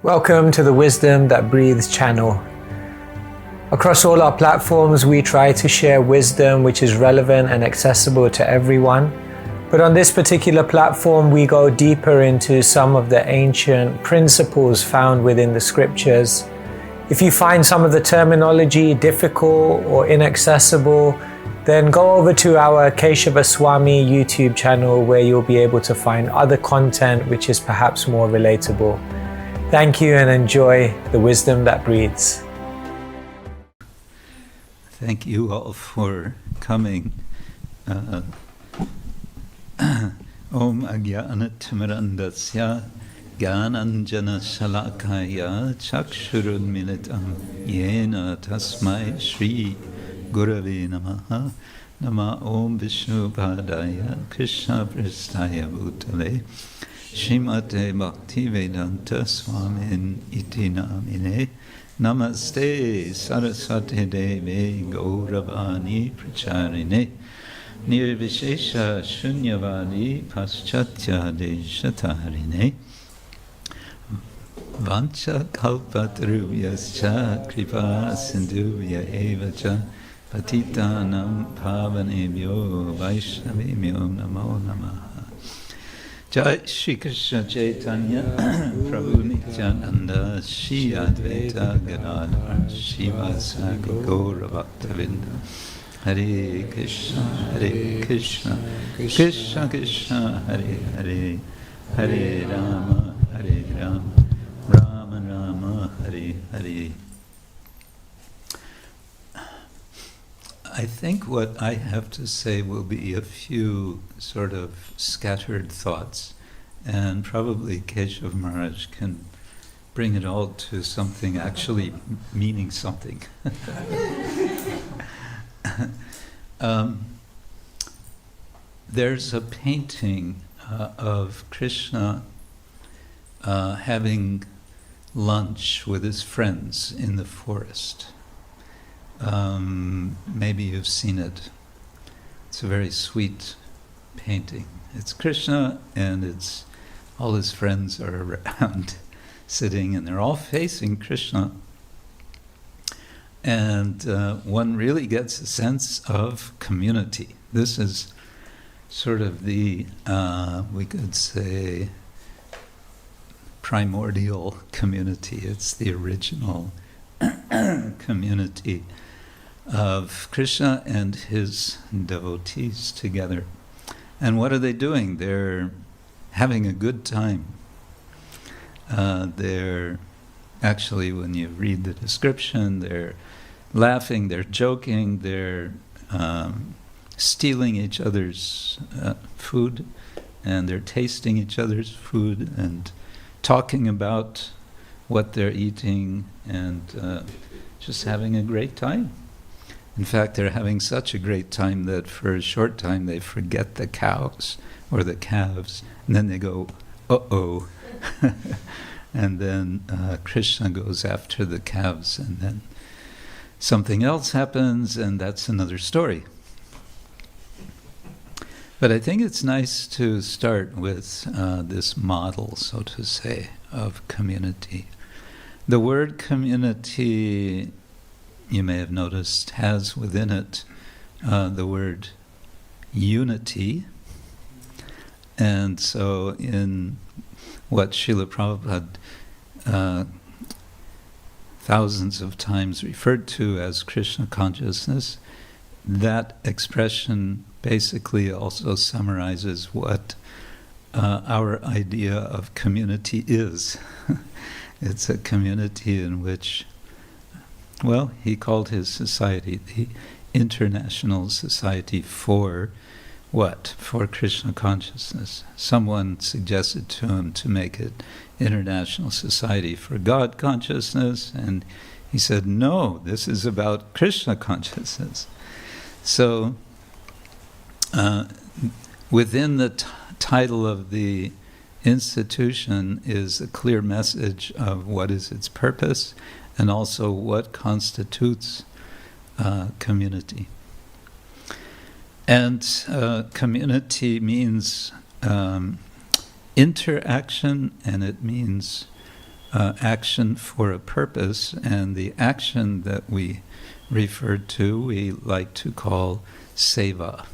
Welcome to the Wisdom That Breathes channel. Across all our platforms, we try to share wisdom which is relevant and accessible to everyone. But on this particular platform, we go deeper into some of the ancient principles found within the scriptures. If you find some of the terminology difficult or inaccessible, then go over to our Keshava Swami YouTube channel where you'll be able to find other content which is perhaps more relatable. Thank you and enjoy the wisdom that breathes. Thank you all for coming. Om Agyanatimirandasya Gyananjana Shalakaya Chakshurunmilitam Yena Tasmai Shri Gurave Namaha Nama Om Vishnu Padaya Krishna Pristaya Bhutale Shrimate Bhaktivedanta Swamin Iti Namine Namaste Saraswati Devi Gauravani Pracharine Nirvishesha Shunyavadi Paschatya Deshatarine Vancha Kalpatarubhyascha Kripa Sindhubhya Evacha Patitanam Pavanebhyo Vaishnavimyo Namo Namaha. Jai Shri Krishna Chaitanya Prabhu Nityananda Shri Advaita Gadadhar Shivasaki Gaura Bhaktavinda Hare Krishna Krishna Krishna Hare Hare Hare Rama Rama Rama Hare Hare. I think what I have to say will be a few sort of scattered thoughts, and probably Keshava Maharaj can bring it all to something actually meaning something. There's a painting of Krishna having lunch with his friends in the forest. Maybe you've seen it. It's a very sweet painting. It's Krishna and all his friends are around sitting and they're all facing Krishna. And one really gets a sense of community. This is sort of the, we could say, primordial community. It's the original community of Krishna and his devotees together. And what are they doing? They're having a good time. They're actually, when you read the description, they're laughing, they're joking, they're stealing each other's food, and they're tasting each other's food and talking about what they're eating and just having a great time. In fact, they're having such a great time that for a short time they forget the cows or the calves, and then they go, uh-oh. And then Krishna goes after the calves, and then something else happens, and that's another story. But I think it's nice to start with this model, so to say, of community. The word community, you may have noticed, has within it the word unity. And so in what Srila Prabhupada thousands of times referred to as Krishna consciousness, that expression basically also summarizes what our idea of community is. It's a community in which, well, he called his society the International Society for what? For Krishna consciousness. Someone suggested to him to make it International Society for God consciousness, and he said, no, this is about Krishna consciousness. So, within the title of the institution is a clear message of what is its purpose and also what constitutes community. And community means interaction, and it means action for a purpose, and the action that we refer to, we like to call seva.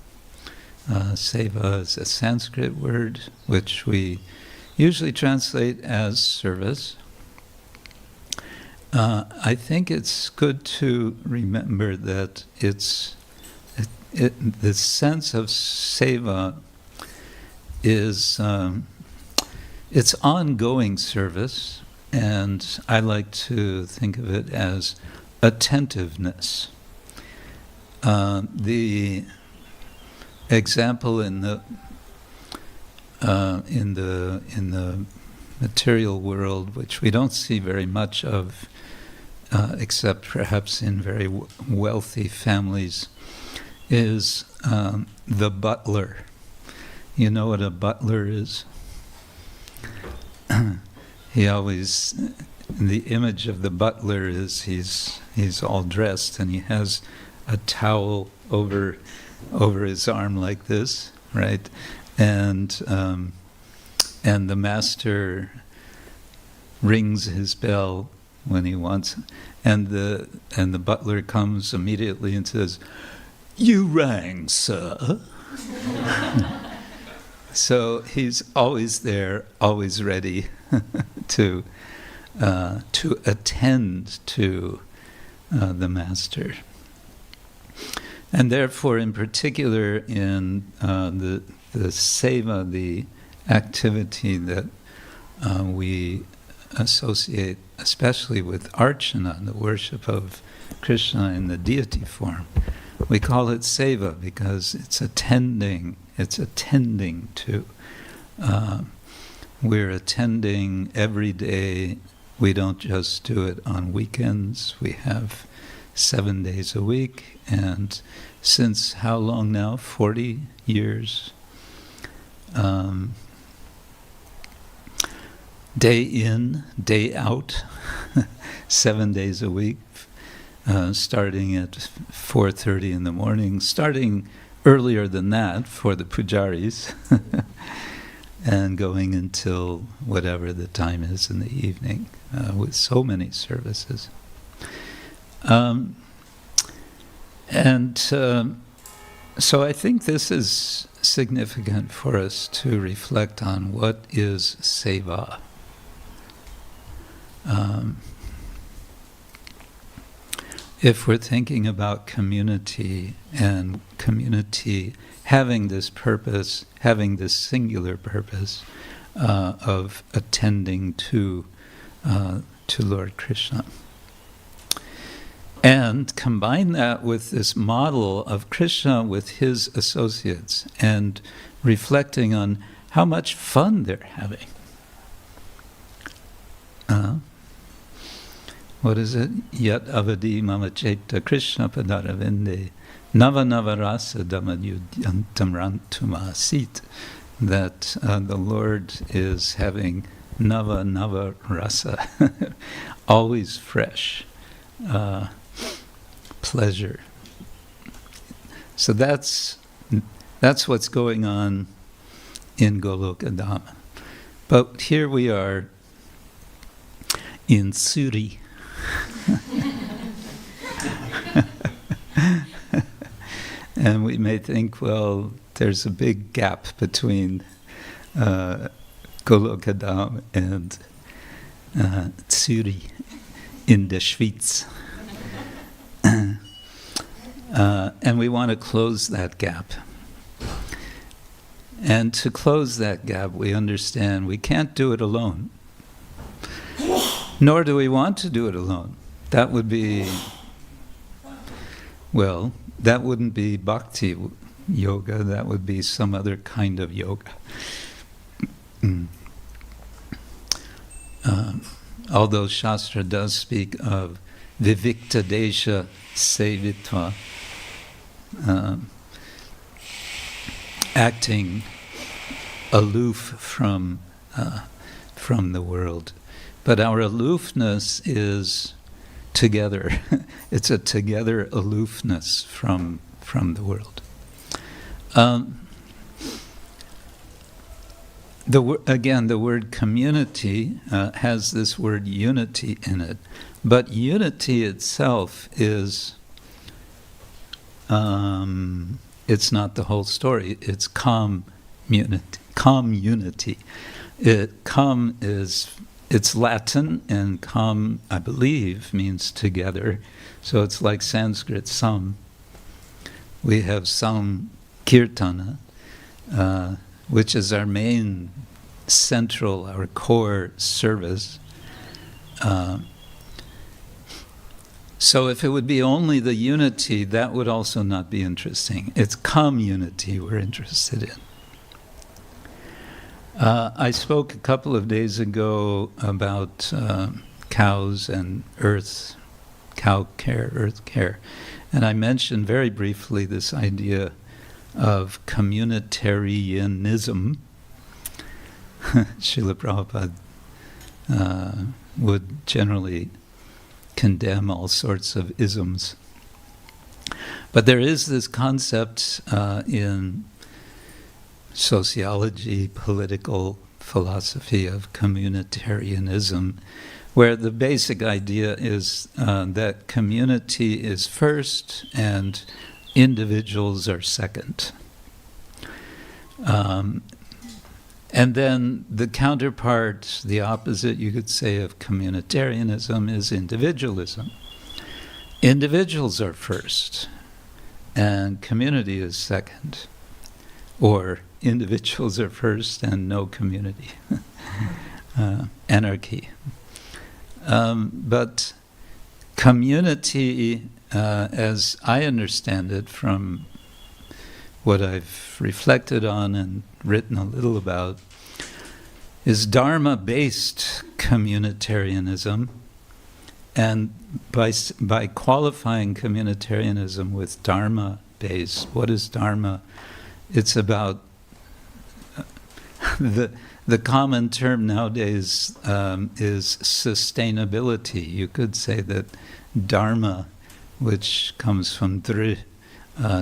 Seva is a Sanskrit word which we usually translate as service. I think it's good to remember that the sense of seva is it's ongoing service, and I like to think of it as attentiveness. The example in the material world, which we don't see very much of, except perhaps in very wealthy families, is the butler. You know what a butler is? He always, the image of the butler is he's all dressed and he has a towel over his arm like this, right? And the master rings his bell when he wants, and the butler comes immediately and says, "You rang, sir." So he's always there, always ready to attend to the master. And therefore, in particular, in the seva, the activity that we associate especially with archana, the worship of Krishna in the deity form, we call it seva because it's attending to. We're attending every day. We don't just do it on weekends. We have 7 days a week, and since how long now? 40 years. Day in, day out, 7 days a week, starting at 4:30 in the morning, starting earlier than that for the pujaris, and going until whatever the time is in the evening, with so many services. So I think this is significant for us to reflect on what is seva. If we're thinking about community and community having this purpose, having this singular purpose of attending to Lord Krishna, and combine that with this model of Krishna with his associates and reflecting on how much fun they're having. What is it? Yat avadi mama cheta Krishna padaravende nava nava rasa dhamanyudyantam rantuma asit. That the Lord is having nava nava rasa, always fresh pleasure. So that's what's going on in Golokadama. But here we are in Zurich. And we may think, well, there's a big gap between Golokadam and Zurich in the Schweiz. And we want to close that gap. And to close that gap, we understand we can't do it alone. Nor do we want to do it alone. That would be, well, that wouldn't be bhakti yoga, that would be some other kind of yoga. Although Shastra does speak of vivikta desha sevitva, acting aloof from the world. But our aloofness is together. It's a together aloofness from again, the word community has this word unity in it, but unity itself is, it's not the whole story. It's community. It's Latin, and com, I believe, means together. So it's like Sanskrit sam. We have Sankirtana, which is our main central, our core service. So if it would be only the unity, that would also not be interesting. It's community we're interested in. I spoke a couple of days ago about cows and earth, cow care, earth care. And I mentioned very briefly this idea of communitarianism. Srila Prabhupada would generally condemn all sorts of isms. But there is this concept in sociology, political philosophy of communitarianism, where the basic idea is that community is first and individuals are second. And then the counterpart, the opposite, you could say, of communitarianism is individualism. Individuals are first, and community is second. Or individuals are first and no community. Anarchy. But community, as I understand it from what I've reflected on and written a little about, is Dharma-based communitarianism. And by qualifying communitarianism with Dharma-based, what is Dharma? It's about the common term nowadays is sustainability. You could say that Dharma, which comes from dri,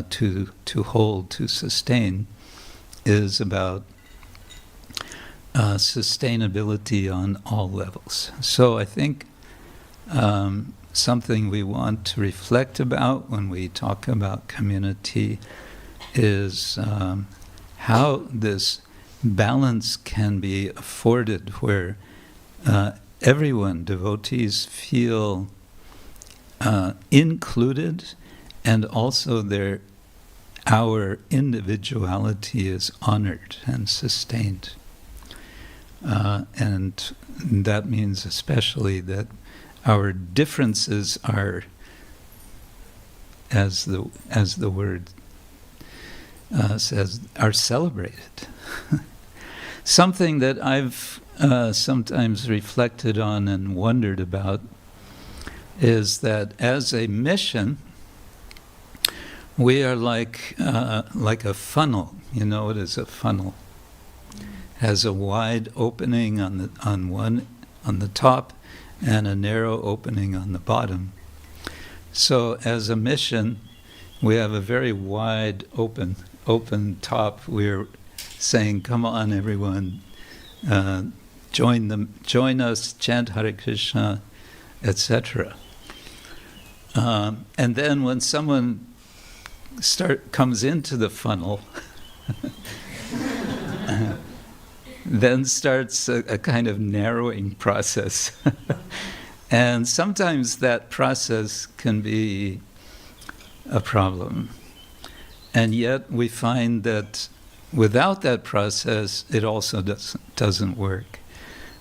to hold, to sustain, is about sustainability on all levels. So I think something we want to reflect about when we talk about community is how this balance can be afforded, where everyone, devotees, feel included, and also our individuality is honored and sustained. And that means especially that our differences are, as the word says, are celebrated. Something that I've sometimes reflected on and wondered about is that as a mission, we are like a funnel. You know what is a funnel? Has a wide opening on the top and a narrow opening on the bottom. So as a mission, we have a very wide open top. We're saying, come on everyone, join us, chant Hare Krishna, etc. And then when someone comes into the funnel, then starts a kind of narrowing process. And sometimes that process can be a problem. And yet we find that without that process, it also doesn't work.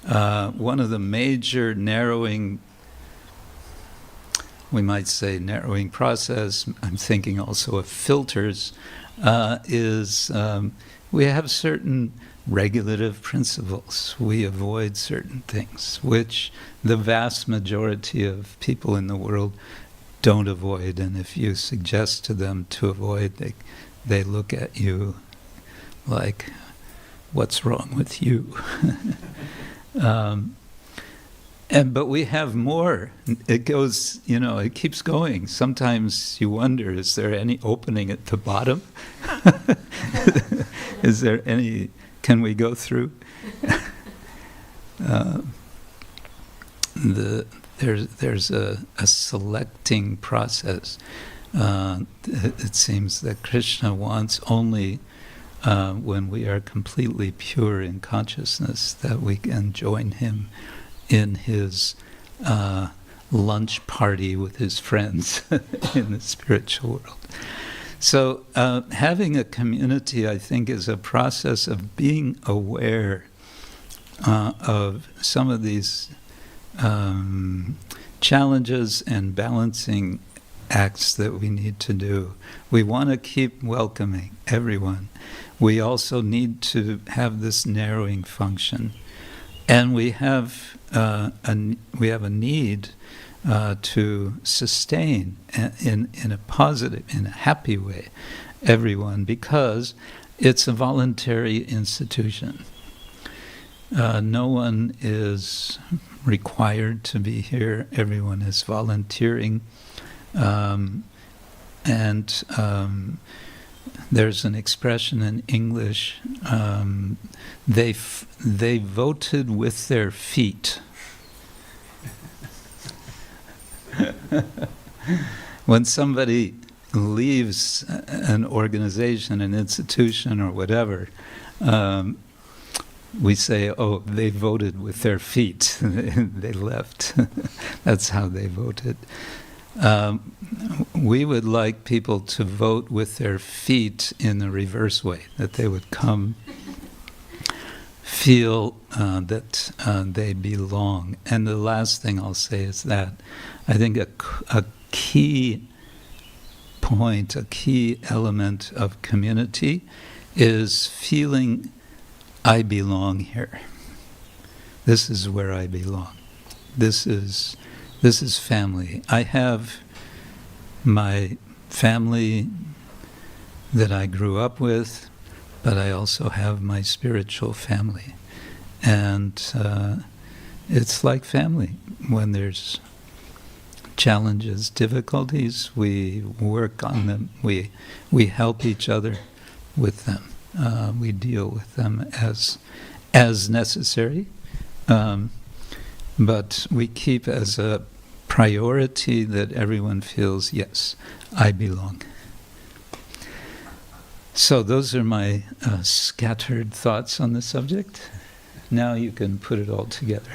One of the major narrowing, we might say narrowing process, I'm thinking also of filters, is we have certain regulative principles. We avoid certain things, which the vast majority of people in the world don't avoid. And if you suggest to them to avoid, they look at you like, what's wrong with you? But we have more. It goes, it keeps going. Sometimes you wonder, is there any opening at the bottom? Is there any Can we go through? There's a selecting process. It seems that Krishna wants only when we are completely pure in consciousness that we can join him in his lunch party with his friends in the spiritual world. So having a community, I think, is a process of being aware of some of these challenges and balancing acts that we need to do. We want to keep welcoming everyone. We also need to have this narrowing function, and we have a need to sustain in a positive, in a happy way, everyone, because it's a voluntary institution. No one is required to be here. Everyone is volunteering. There's an expression in English, they voted with their feet. When somebody leaves an organization, an institution, or whatever, we say, oh, they voted with their feet. They left. That's how they voted. We would like people to vote with their feet in the reverse way, that they would come, feel that they belong. And the last thing I'll say is that I think a key point, a key element of community is feeling I belong here. This is where I belong. This is family. I have my family that I grew up with, but I also have my spiritual family. And it's like family. When there's challenges, difficulties, we work on them. We help each other with them. We deal with them as necessary. But we keep as a priority that everyone feels, yes, I belong. So those are my scattered thoughts on the subject. Now you can put it all together.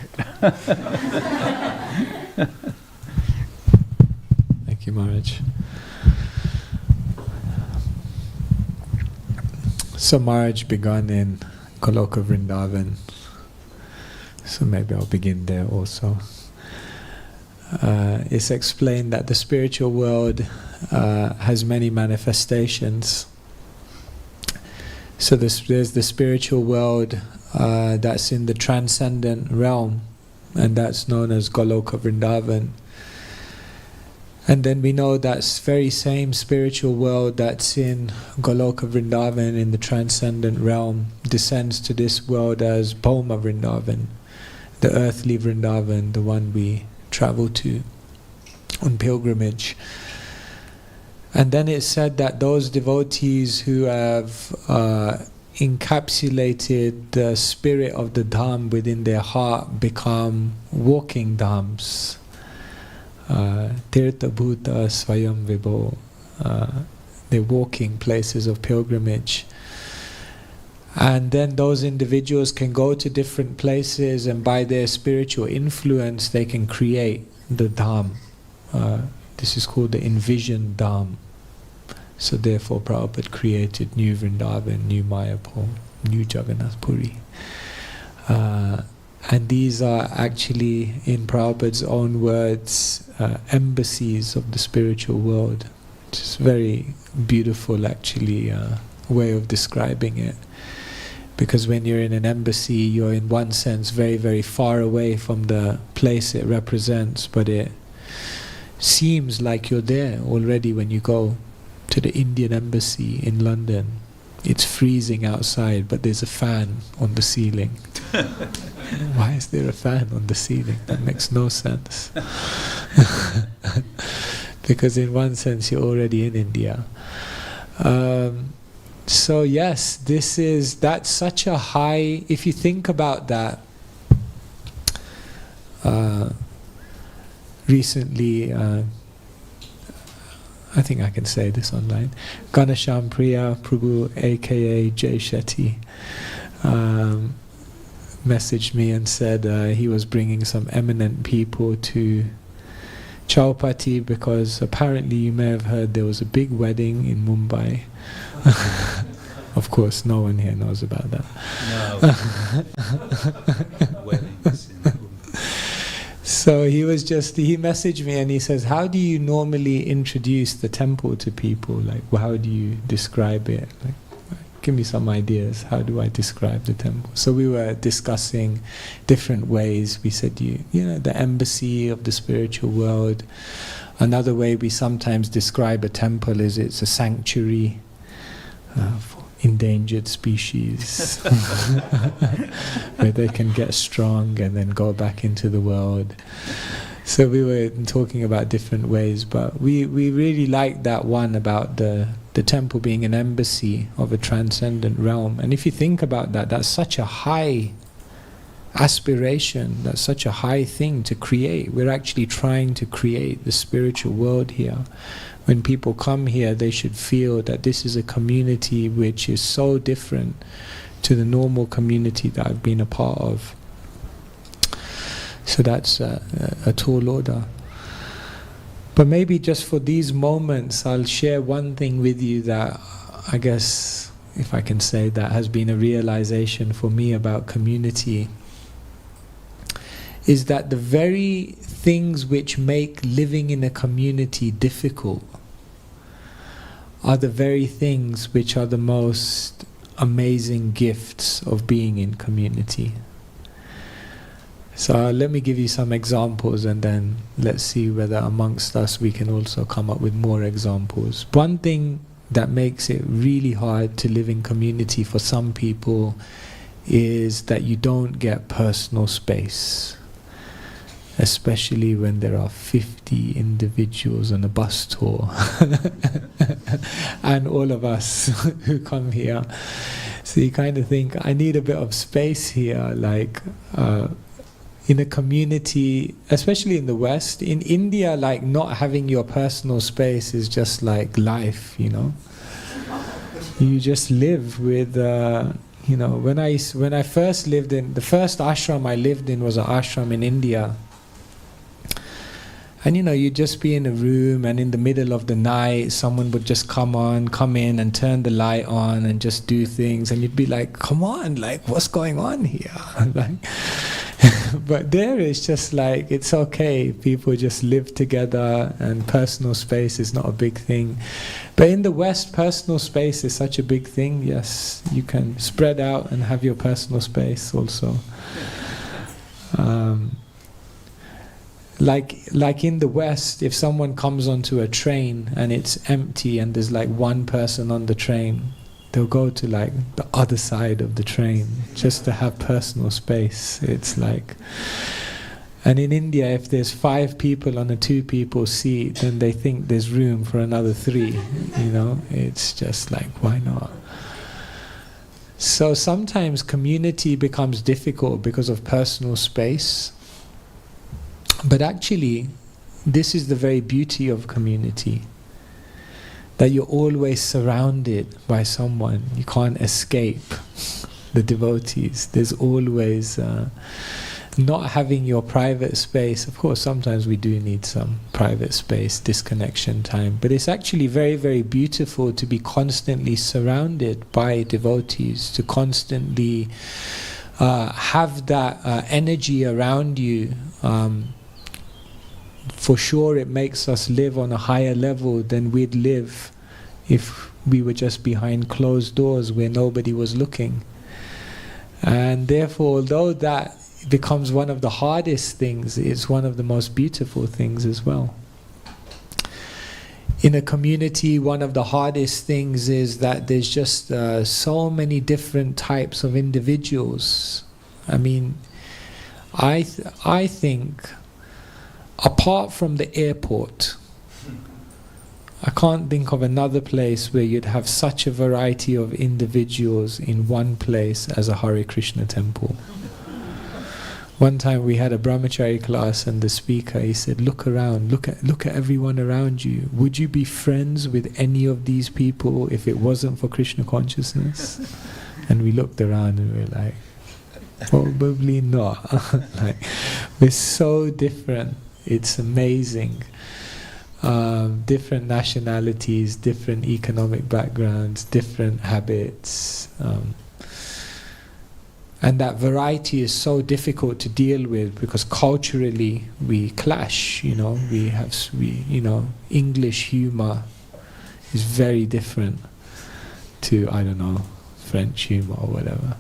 Thank you, Maharaj. So Maharaj began in Goloka Vrindavan. So maybe I'll begin there also. It's explained that the spiritual world has many manifestations. So there's the spiritual world that's in the transcendent realm, and that's known as Goloka Vrindavan. And then we know that very same spiritual world that's in Goloka Vrindavan, in the transcendent realm, descends to this world as Bhoma Vrindavan, the earthly Vrindavan, the one we travel to on pilgrimage. And then it's said that those devotees who have encapsulated the spirit of the Dham within their heart become walking Dhams. Tirtha Bhuta Svayam Vibho. They're walking places of pilgrimage. And then those individuals can go to different places, and by their spiritual influence they can create the Dham. This is called the envisioned Dham. So therefore Prabhupada created New Vrindavan, New Mayapur, New Jagannath Puri. And these are actually, in Prabhupada's own words, embassies of the spiritual world. Which is very beautiful, actually, way of describing it. Because when you're in an embassy, you're in one sense very, very far away from the place it represents, but it seems like you're there already when you go to the Indian embassy in London. It's freezing outside, but there's a fan on the ceiling. Why is there a fan on the ceiling? That makes no sense. Because in one sense you're already in India. So yes, that's such a high, if you think about that, recently, I think I can say this online, Ganesham Priya Prabhu aka Jay Shetty messaged me and said he was bringing some eminent people to Chowpatty because apparently you may have heard there was a big wedding in Mumbai. Of course, no one here knows about that. No. Weddings in Mumbai. So he messaged me and he says, how do you normally introduce the temple to people? Like, how do you describe it? Like, give me some ideas. How do I describe the temple? So we were discussing different ways. We said, you know, the embassy of the spiritual world. Another way we sometimes describe a temple is it's a sanctuary for endangered species where they can get strong and then go back into the world. So we were talking about different ways, but we really liked that one about the temple being an embassy of a transcendent realm. And if you think about that, that's such a high aspiration, that's such a high thing to create. We're actually trying to create the spiritual world here. When people come here, they should feel that this is a community which is so different to the normal community that I've been a part of. So that's a tall order. But maybe just for these moments, I'll share one thing with you that I guess, if I can say that, has been a realization for me about community, is that the very things which make living in a community difficult are the very things which are the most amazing gifts of being in community. So let me give you some examples and then let's see whether amongst us we can also come up with more examples. One thing that makes it really hard to live in community for some people is that you don't get personal space, especially when there are 50 individuals on a bus tour and all of us who come here. So you kind of think, I need a bit of space here, like in a community, especially in the West. In India, like not having your personal space is just like life, you know. You just live with, you know, when I first lived in, the first ashram I lived in was an ashram in India. And you know, you'd just be in a room and in the middle of the night someone would just come in and turn the light on and just do things, and you'd be like, come on, like what's going on here? Like, but there it's just like, it's okay, people just live together and personal space is not a big thing. But in the West, personal space is such a big thing. Yes, you can spread out and have your personal space also. Like in the West, if someone comes onto a train and it's empty and there's like one person on the train, they'll go to like the other side of the train just to have personal space. It's like, and in India, if there's 5 people on a 2-people seat, then they think there's room for another 3. You know, it's just like, why not? So sometimes community becomes difficult because of personal space. But actually, this is the very beauty of community, that you're always surrounded by someone. You can't escape the devotees. There's always not having your private space. Of course, sometimes we do need some private space, disconnection time, but it's actually very, very beautiful to be constantly surrounded by devotees, to constantly have that energy around you. For sure it makes us live on a higher level than we'd live if we were just behind closed doors where nobody was looking. And therefore, although that becomes one of the hardest things, it's one of the most beautiful things as well. In a community, one of the hardest things is that there's just so many different types of individuals. I mean, I think apart from the airport, I can't think of another place where you'd have such a variety of individuals in one place as a Hare Krishna temple. One time we had a brahmachari class, and the speaker, he said, look around, look at everyone around you. Would you be friends with any of these people if it wasn't for Krishna consciousness? And we looked around and we were like, probably not. Like, we're so different. It's amazing. Different nationalities, different economic backgrounds, different habits. And that variety is so difficult to deal with because culturally we clash. English humor is very different to, I don't know, French humor or whatever.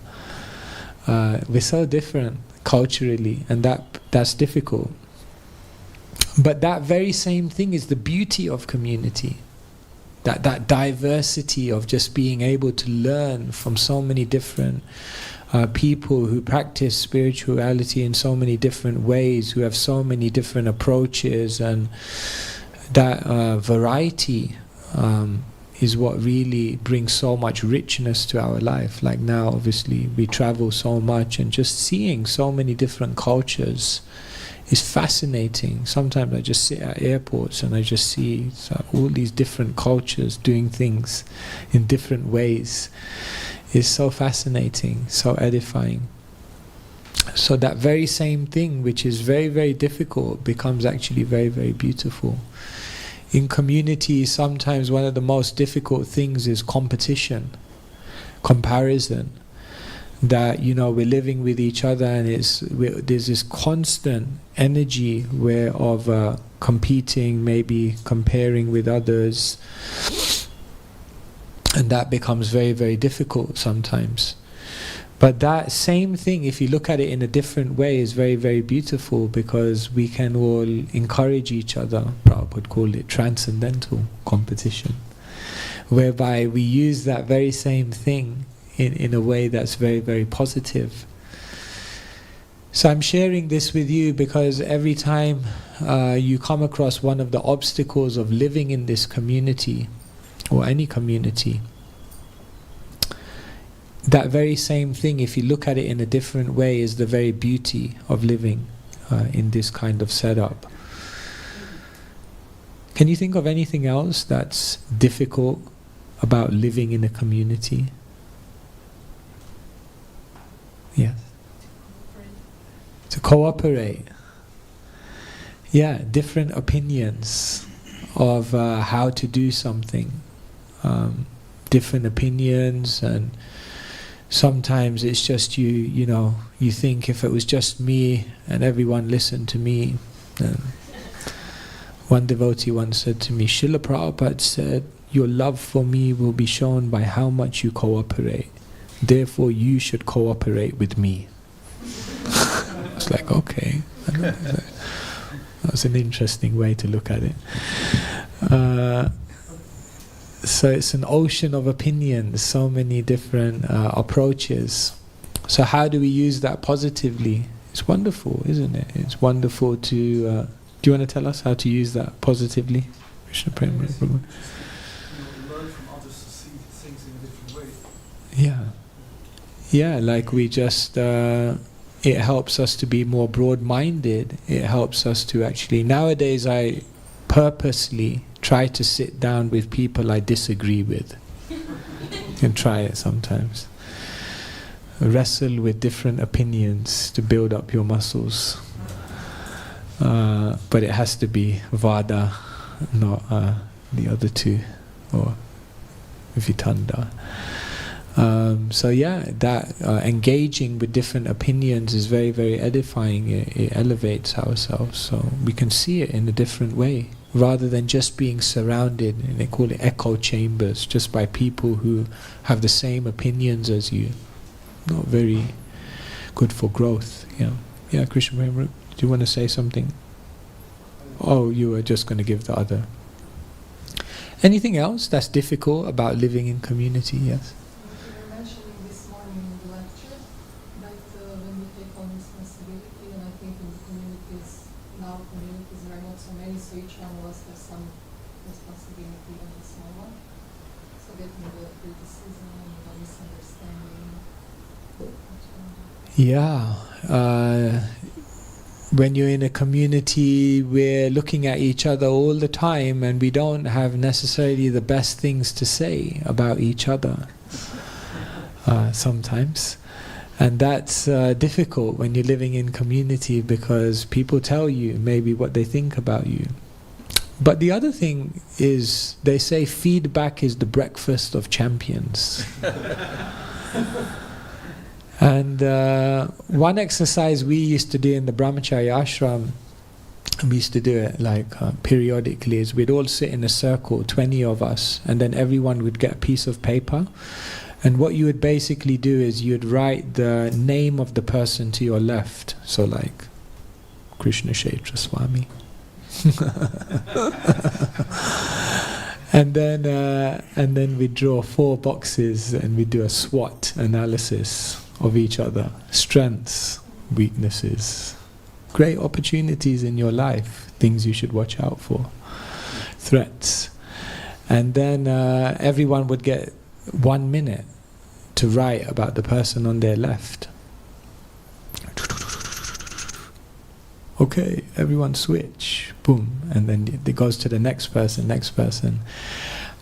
We're so different culturally, and that's difficult. But that very same thing is the beauty of community. That diversity of just being able to learn from so many different people who practice spirituality in so many different ways, who have so many different approaches, and that variety is what really brings so much richness to our life. Like now, obviously, we travel so much, and just seeing so many different cultures is fascinating. Sometimes I just sit at airports and I just see all these different cultures doing things in different ways. It's so fascinating, so edifying. So that very same thing, which is very, very difficult, becomes actually very, very beautiful. In community, sometimes one of the most difficult things is competition, comparison. That, we're living with each other, and there's this constant energy of competing, maybe comparing with others. And that becomes very, very difficult sometimes. But that same thing, if you look at it in a different way, is very, very beautiful, because we can all encourage each other. Prabhupada would call it transcendental competition, whereby we use that very same thing in a way that's very, very positive. So I'm sharing this with you because every time you come across one of the obstacles of living in this community, or any community, that very same thing, if you look at it in a different way, is the very beauty of living in this kind of setup. Can you think of anything else that's difficult about living in a community? Yeah. To cooperate. Yeah, different opinions of how to do something. Different opinions, and sometimes it's just you think, if it was just me and everyone listened to me. One devotee once said to me, Srila Prabhupada said, your love for me will be shown by how much you cooperate. Therefore you should cooperate with me. I was like, okay. That was an interesting way to look at it. So it's an ocean of opinions, so many different approaches. So how do we use that positively? It's wonderful, isn't it? It's wonderful to... do you want to tell us how to use that positively? Krishna Prema. Learn from others to see things in a different way. Yeah. Yeah, like we just... it helps us to be more broad-minded. It helps us to actually... Nowadays I purposely try to sit down with people I disagree with. You can try it sometimes. Wrestle with different opinions to build up your muscles. But it has to be Vada, not the other two, or Vitanda. So yeah, that engaging with different opinions is very, very edifying. It elevates ourselves, so we can see it in a different way, rather than just being surrounded, and they call it echo chambers, just by people who have the same opinions as you. Not very good for growth. Yeah, Krishna, do you want to say something? Oh, you were just going to give the other. Anything else that's difficult about living in community? Yes. You were mentioning this morning in the lecture that when we take on responsibility, and I think in the communities, there are not so many, so each one of us has some responsibility on the small one. So getting the criticism, the misunderstanding. Yeah. When you're in a community, we're looking at each other all the time and we don't have necessarily the best things to say about each other sometimes. And that's difficult when you're living in community, because people tell you maybe what they think about you. But the other thing is, they say feedback is the breakfast of champions. And one exercise we used to do in the Brahmacharya ashram, we used to do it like periodically, is we'd all sit in a circle, 20 of us, and then everyone would get a piece of paper. And what you would basically do is you'd write the name of the person to your left. So like, Krishna Kshetra Swami. And then we draw 4 boxes and we do a SWOT analysis of each other. Strengths, weaknesses, great opportunities in your life, things you should watch out for, threats. And then everyone would get 1 minute to write about the person on their left. Okay, everyone switch, boom, and then it goes to the next person.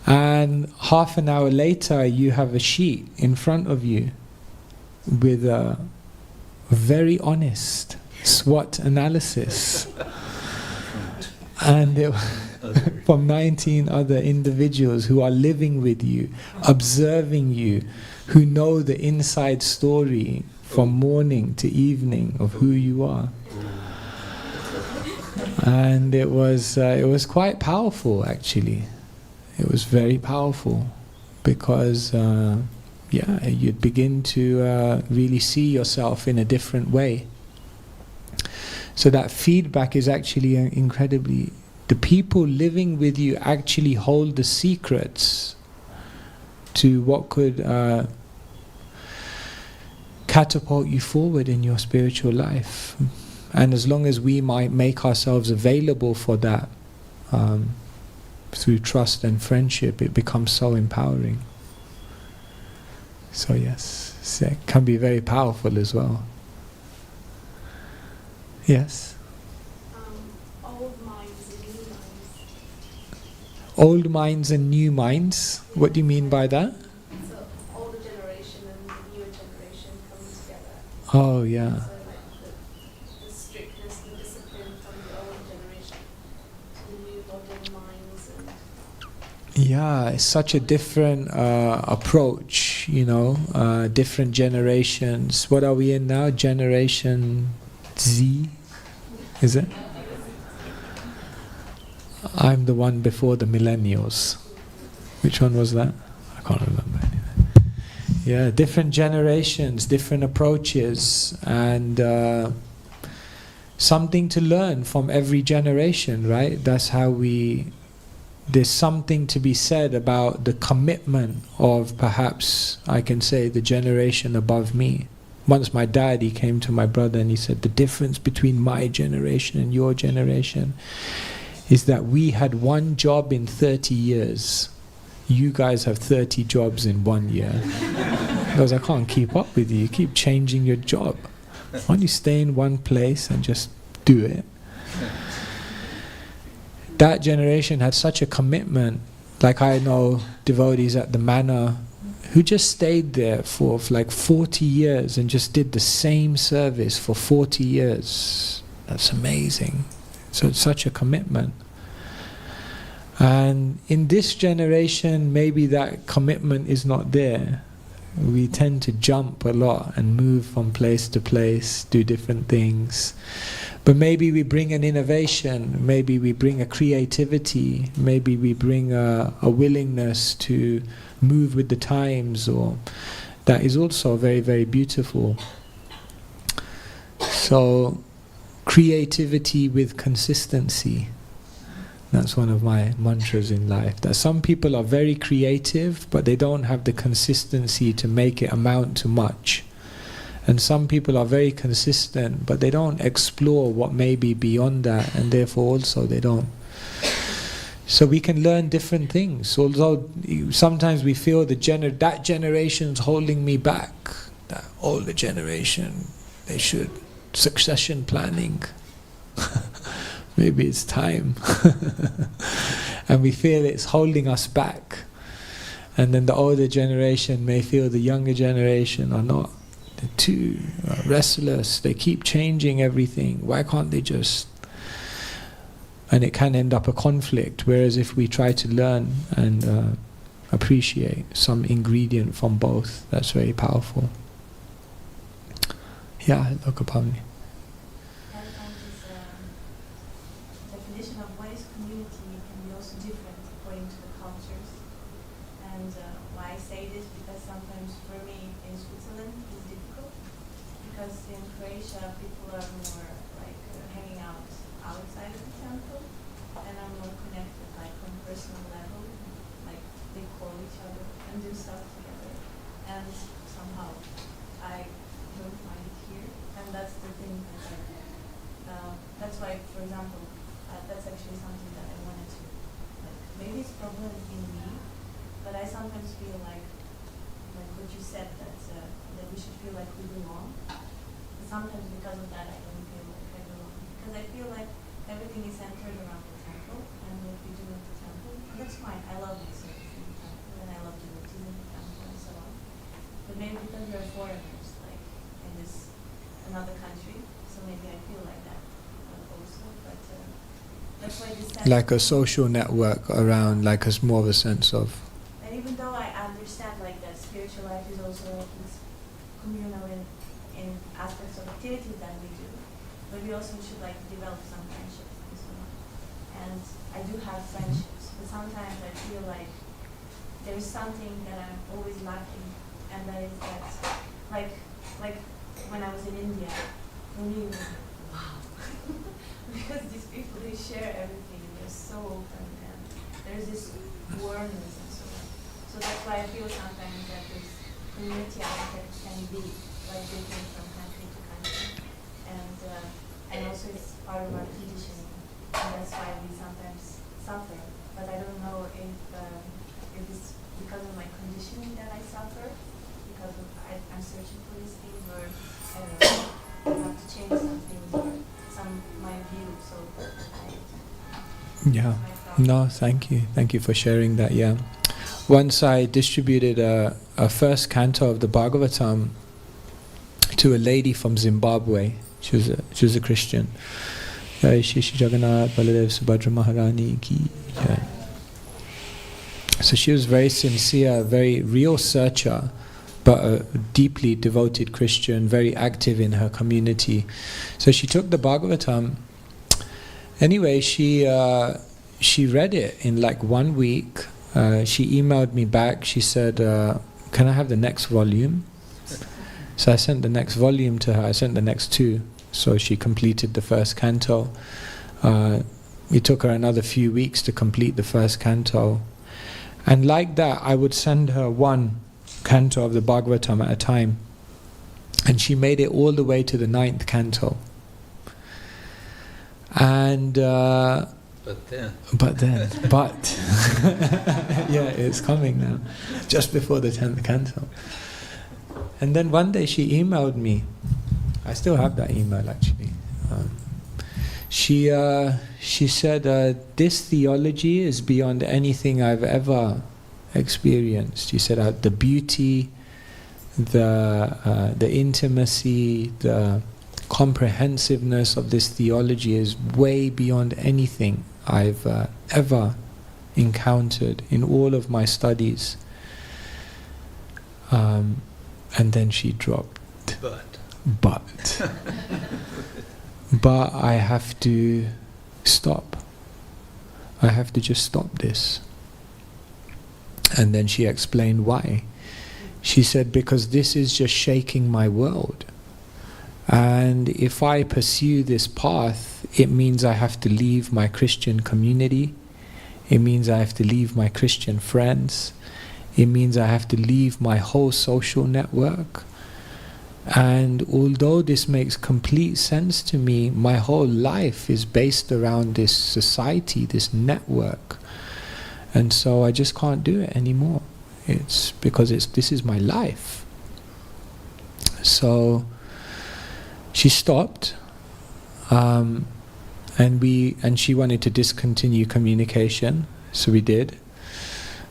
And half an hour later you have a sheet in front of you with a very honest SWOT analysis. And it from 19 other individuals who are living with you, observing you, who know the inside story from morning to evening of who you are. And it was quite powerful, actually. It was very powerful, because you'd begin to really see yourself in a different way. So that feedback is actually incredibly... The people living with you actually hold the secrets to what could catapult you forward in your spiritual life. And as long as we might make ourselves available for that, through trust and friendship, it becomes so empowering. So yes, it can be very powerful as well. Yes? Old minds and new minds. Old minds and new minds? What do you mean by that? So older generation and the newer generation coming together. Oh, yeah. So like the strictness and discipline from the old generation to the new modern minds. Yeah, it's such a different approach, different generations. What are we in now? Generation Z? Is it? I'm the one before the millennials. Which one was that? I can't remember anyway. Yeah, different generations, different approaches, and something to learn from every generation, right? That's how there's something to be said about the commitment of, perhaps I can say, the generation above me. Once my dad, he came to my brother and he said, the difference between my generation and your generation is that we had one job in 30 years. You guys have 30 jobs in 1 year. Because I can't keep up with you. You keep changing your job. Why don't you stay in one place and just do it? That generation had such a commitment. Like, I know devotees at the manor who just stayed there for like 40 years and just did the same service for 40 years. That's amazing. So it's such a commitment. And in this generation, maybe that commitment is not there. We tend to jump a lot and move from place to place, do different things. But maybe we bring an innovation, maybe we bring a creativity, maybe we bring a willingness to move with the times, or that is also very, very beautiful. So, creativity with consistency. That's one of my mantras in life. That some people are very creative, but they don't have the consistency to make it amount to much. And some people are very consistent, but they don't explore what may be beyond that, and therefore also they don't So we can learn different things. Although sometimes we feel that generation's holding me back. That older generation, they should succession planning. Maybe it's time. And we feel it's holding us back. And then the older generation may feel the younger generation are not. They're too restless. They keep changing everything. Why can't they just... And it can end up a conflict. Whereas if we try to learn and appreciate some ingredient from both, that's very powerful. Yeah, Lokapamni. Sometimes this definition of what is community can be also different according to the cultures. And why I say this, because sometimes for me in Switzerland it's difficult, because in Croatia people are more like hanging out outside of the temple, and are more connected like on personal level, like they call each other and do stuff together, and somehow I don't find it here, and that's the thing that that's why, for example, that's actually something that I wanted to, like, maybe it's problem in me, but I sometimes feel like what you said, that we should feel like we belong. But sometimes because of that I don't feel like I belong, because I feel like everything is centered around the temple and what we do at the temple. And that's fine, I love my service in the temple and I love devotees in the temple and so on. But maybe because we are foreigners, like in this another country, so maybe I feel like that also. But that's why this sense, Like a social network around, like a more of a sense of... and even though I understand like that spiritual life is also communal in aspects of activities that we do, but we also should like develop some friendships and so on. And I do have friendships, but sometimes I feel like there's something that I'm always lacking, and that is that like when I was in India, for me it was like, wow. Because these people, they share everything, they're so open, and there's this warmness and so on. So that's why I feel sometimes that this community aspect can be like different from country to country, and also it's part of our conditioning, and that's why we sometimes suffer. But I don't know if it's because of my conditioning that I suffer, because of I'm searching for these things, or I don't know, I have to change some things or my view. So Yeah. No, thank you. Thank you for sharing that, yeah. Once I distributed a first canto of the Bhagavatam to a lady from Zimbabwe. She was a Christian. Jai Shri Shri Jagannath Baladev Subhadra Maharani ki jai. So she was very sincere, very real searcher, but a deeply devoted Christian, very active in her community. So she took the Bhagavatam. Anyway, she read it in like 1 week. She emailed me back. She said, can I have the next volume? So I sent the next volume to her. I sent the next 2. So she completed the first canto. It took her another few weeks to complete the first canto. And like that, I would send her 1 canto of the Bhagavatam at a time. And she made it all the way to the 9th canto. And but yeah, it's coming now, just before the 10th canto. And then one day she emailed me. I still have that email actually. She said, this theology is beyond anything I've ever experienced. She said, the beauty, the intimacy, the comprehensiveness of this theology is way beyond anything I've ever encountered in all of my studies. And then she dropped. But I have to stop. I have to just stop this. And then she explained why. She said, because this is just shaking my world. And if I pursue this path, it means I have to leave my Christian community. It means I have to leave my Christian friends. It means I have to leave my whole social network. And although this makes complete sense to me, my whole life is based around this society, this network. And so I just can't do it anymore. It's because this is my life. So she stopped, and she wanted to discontinue communication, so we did.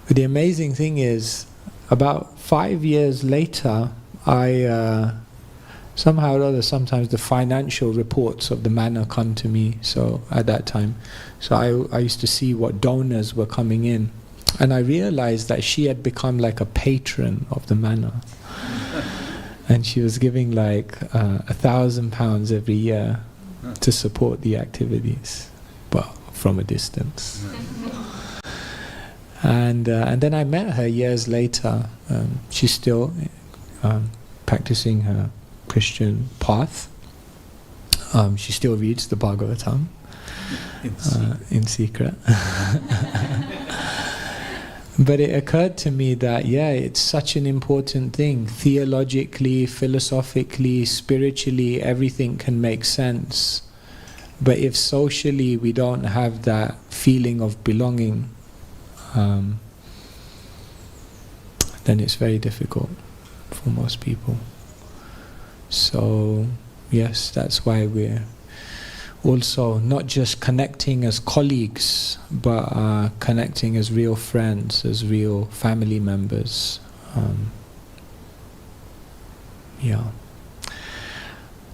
But the amazing thing is, about 5 years later, I somehow or other, sometimes the financial reports of the manor come to me. So at that time, so I used to see what donors were coming in, and I realized that she had become like a patron of the manor, and she was giving like £1,000 every year to support the activities, but from a distance. And then I met her years later. She's still practicing her Christian path. She still reads the Bhagavatam in secret. But it occurred to me that, it's such an important thing. Theologically, philosophically, spiritually, everything can make sense. But if socially we don't have that feeling of belonging, then it's very difficult for most people. So, yes, that's why we're also not just connecting as colleagues, but connecting as real friends, as real family members.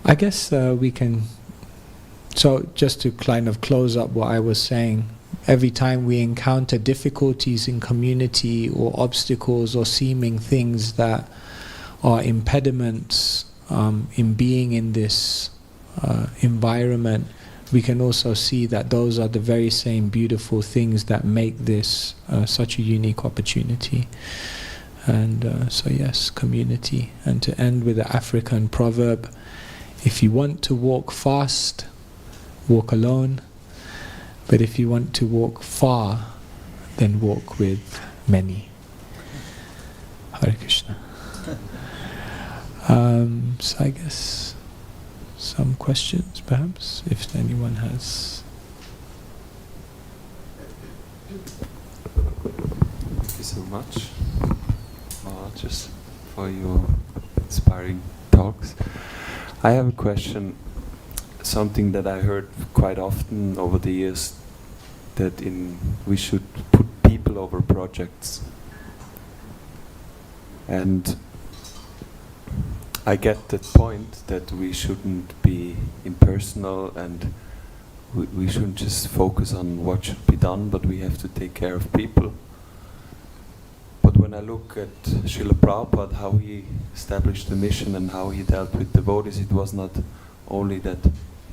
I guess we can... So, just to kind of close up what I was saying, every time we encounter difficulties in community or obstacles or seeming things that are impediments in being in this environment, we can also see that those are the very same beautiful things that make this such a unique opportunity. And so yes, community. And to end with the African proverb, if you want to walk fast, walk alone. But if you want to walk far, then walk with many. Hare Krishna. So I guess some questions, perhaps, if anyone has. Thank you so much, just for your inspiring talks. I have a question. Something that I heard quite often over the years, that we should put people over projects. And I get that point, that we shouldn't be impersonal and we shouldn't just focus on what should be done, but we have to take care of people. But when I look at Srila Prabhupada, how he established the mission and how he dealt with devotees, it was not only that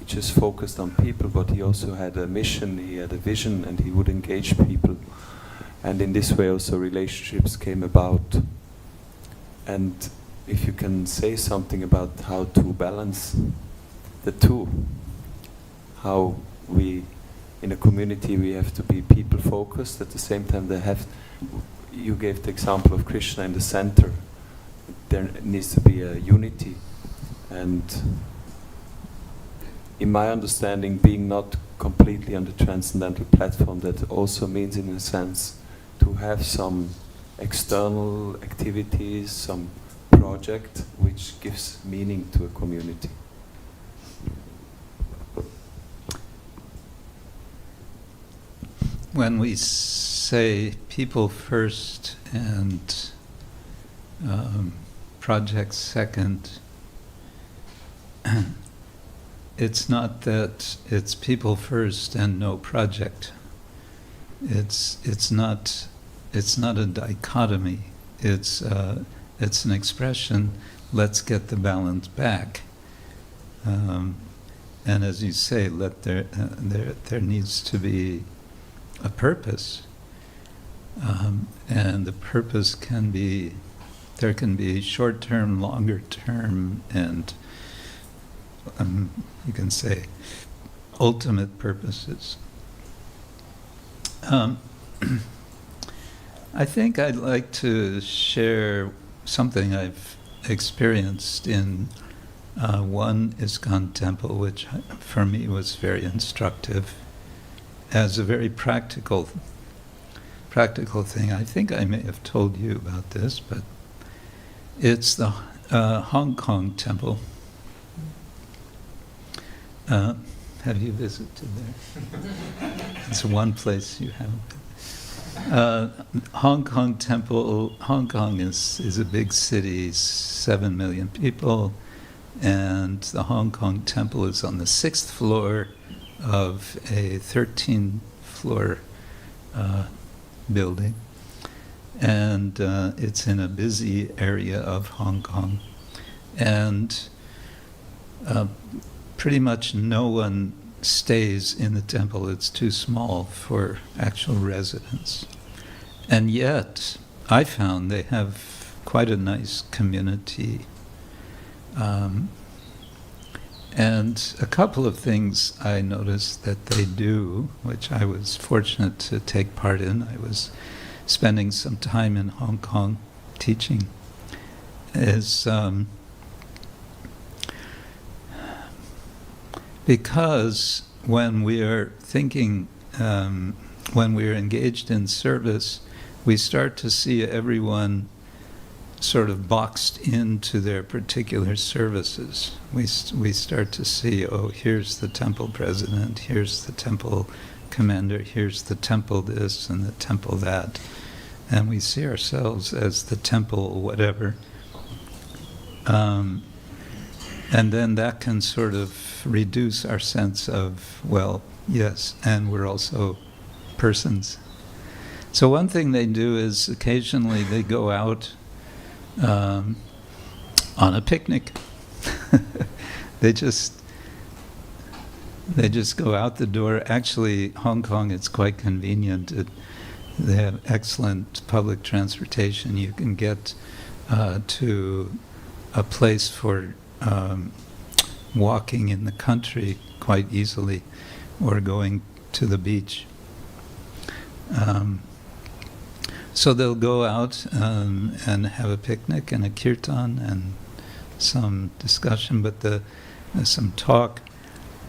he just focused on people, but he also had a mission, he had a vision, and he would engage people. And in this way also relationships came about. And if you can say something about how to balance the two, how we, in a community, we have to be people focused, at the same time you gave the example of Krishna in the center. There needs to be a unity. And in my understanding, being not completely on the transcendental platform, that also means, in a sense, to have some external activities, some project which gives meaning to a community. When we say people first and projects second, it's not that it's people first and no project. It's not a dichotomy. It's an expression. Let's get the balance back. And as you say, there needs to be a purpose, and the purpose can be short-term, longer-term, and you can say ultimate purposes. I think I'd like to share something I've experienced in one ISKCON temple, which for me was very instructive as a very practical thing. I think I may have told you about this, but it's the Hong Kong temple. Have you visited there? It's one place you haven't. Hong Kong temple. Hong Kong is a big city, 7 million people, and the Hong Kong temple is on the 6th floor of a 13-floor building, and it's in a busy area of Hong Kong, and pretty much no one stays in the temple. It's too small for actual residents. And yet, I found they have quite a nice community. And a couple of things I noticed that they do, which I was fortunate to take part in. I was spending some time in Hong Kong teaching, is because when we are thinking, when we are engaged in service, we start to see everyone sort of boxed into their particular services. We start to see, oh, here's the temple president, here's the temple commander, here's the temple this and the temple that. And we see ourselves as the temple whatever. And then that can sort of reduce our sense of, well, yes, and we're also persons. So one thing they do is occasionally they go out on a picnic. They just go out the door. Actually, Hong Kong, it's quite convenient. They have excellent public transportation. You can get to a place for walking in the country quite easily, or going to the beach. So they'll go out and have a picnic and a kirtan and some discussion, but some talk.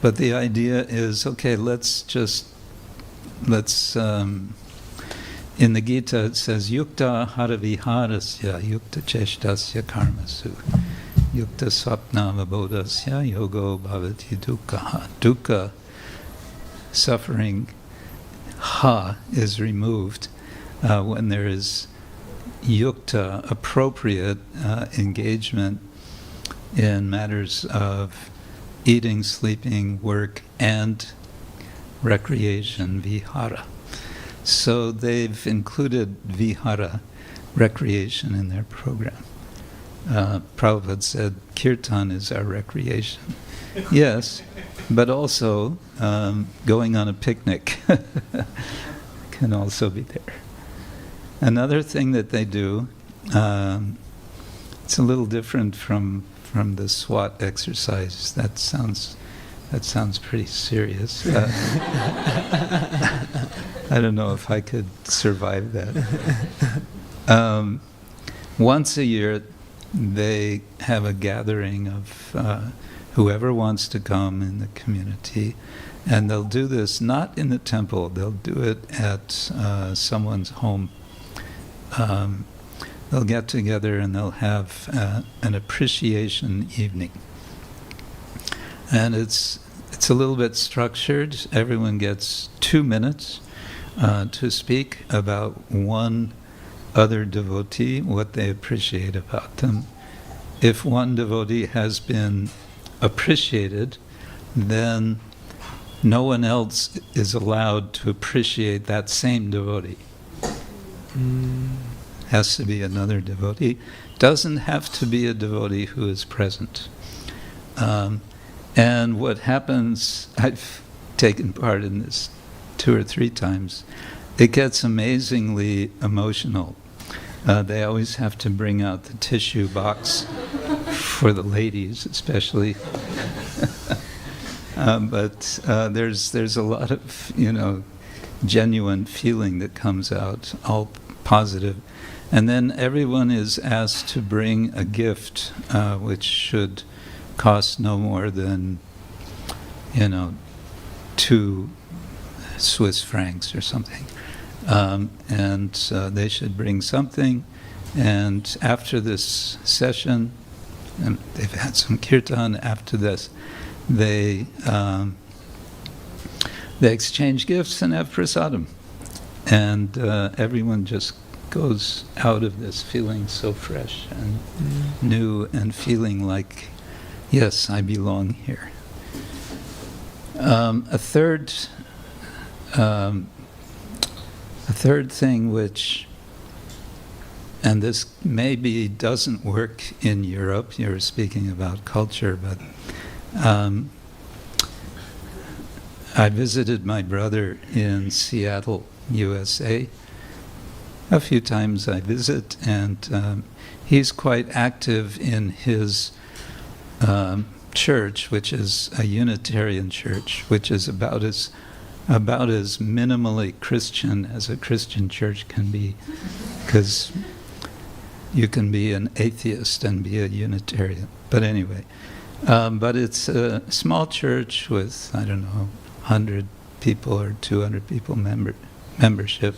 But the idea is, okay, let's in the Gita it says, yukta haraviharasya, yukta cheshtasya karmasu, yukta swapnavabodhasya yogo bhavati dukkha. Dukkha, suffering, ha, is removed when there is yukta, appropriate engagement in matters of eating, sleeping, work, and recreation, vihara. So they've included vihara, recreation, in their program. Prabhupada said, kirtan is our recreation. Yes, but also going on a picnic can also be there. Another thing that they do, it's a little different from the SWAT exercise. That sounds pretty serious. I don't know if I could survive that. Once a year, they have a gathering of whoever wants to come in the community, and they'll do this not in the temple. They'll do it at someone's home. They'll get together and they'll have an appreciation evening. And it's a little bit structured. Everyone gets 2 minutes to speak about one other devotee, what they appreciate about them. If one devotee has been appreciated, then no one else is allowed to appreciate that same devotee. Has to be another devotee. Doesn't have to be a devotee who is present. And what happens, I've taken part in this 2 or 3 times, it gets amazingly emotional. They always have to bring out the tissue box for the ladies, especially. But there's a lot of genuine feeling that comes out, all positive. And then everyone is asked to bring a gift, which should cost no more than, 2 Swiss francs or something. And they should bring something. And after this session, and they've had some kirtan after this, they exchange gifts and have prasadam. And everyone just goes out of this feeling so fresh and new and feeling like, yes, I belong here. A third thing which, and this maybe doesn't work in Europe, you're speaking about culture, but I visited my brother in Seattle, USA. A few times I visit, and he's quite active in his church, which is a Unitarian church, which is about as minimally Christian as a Christian church can be, because you can be an atheist and be a Unitarian. But anyway, but it's a small church with, 100 people or 200 people membership.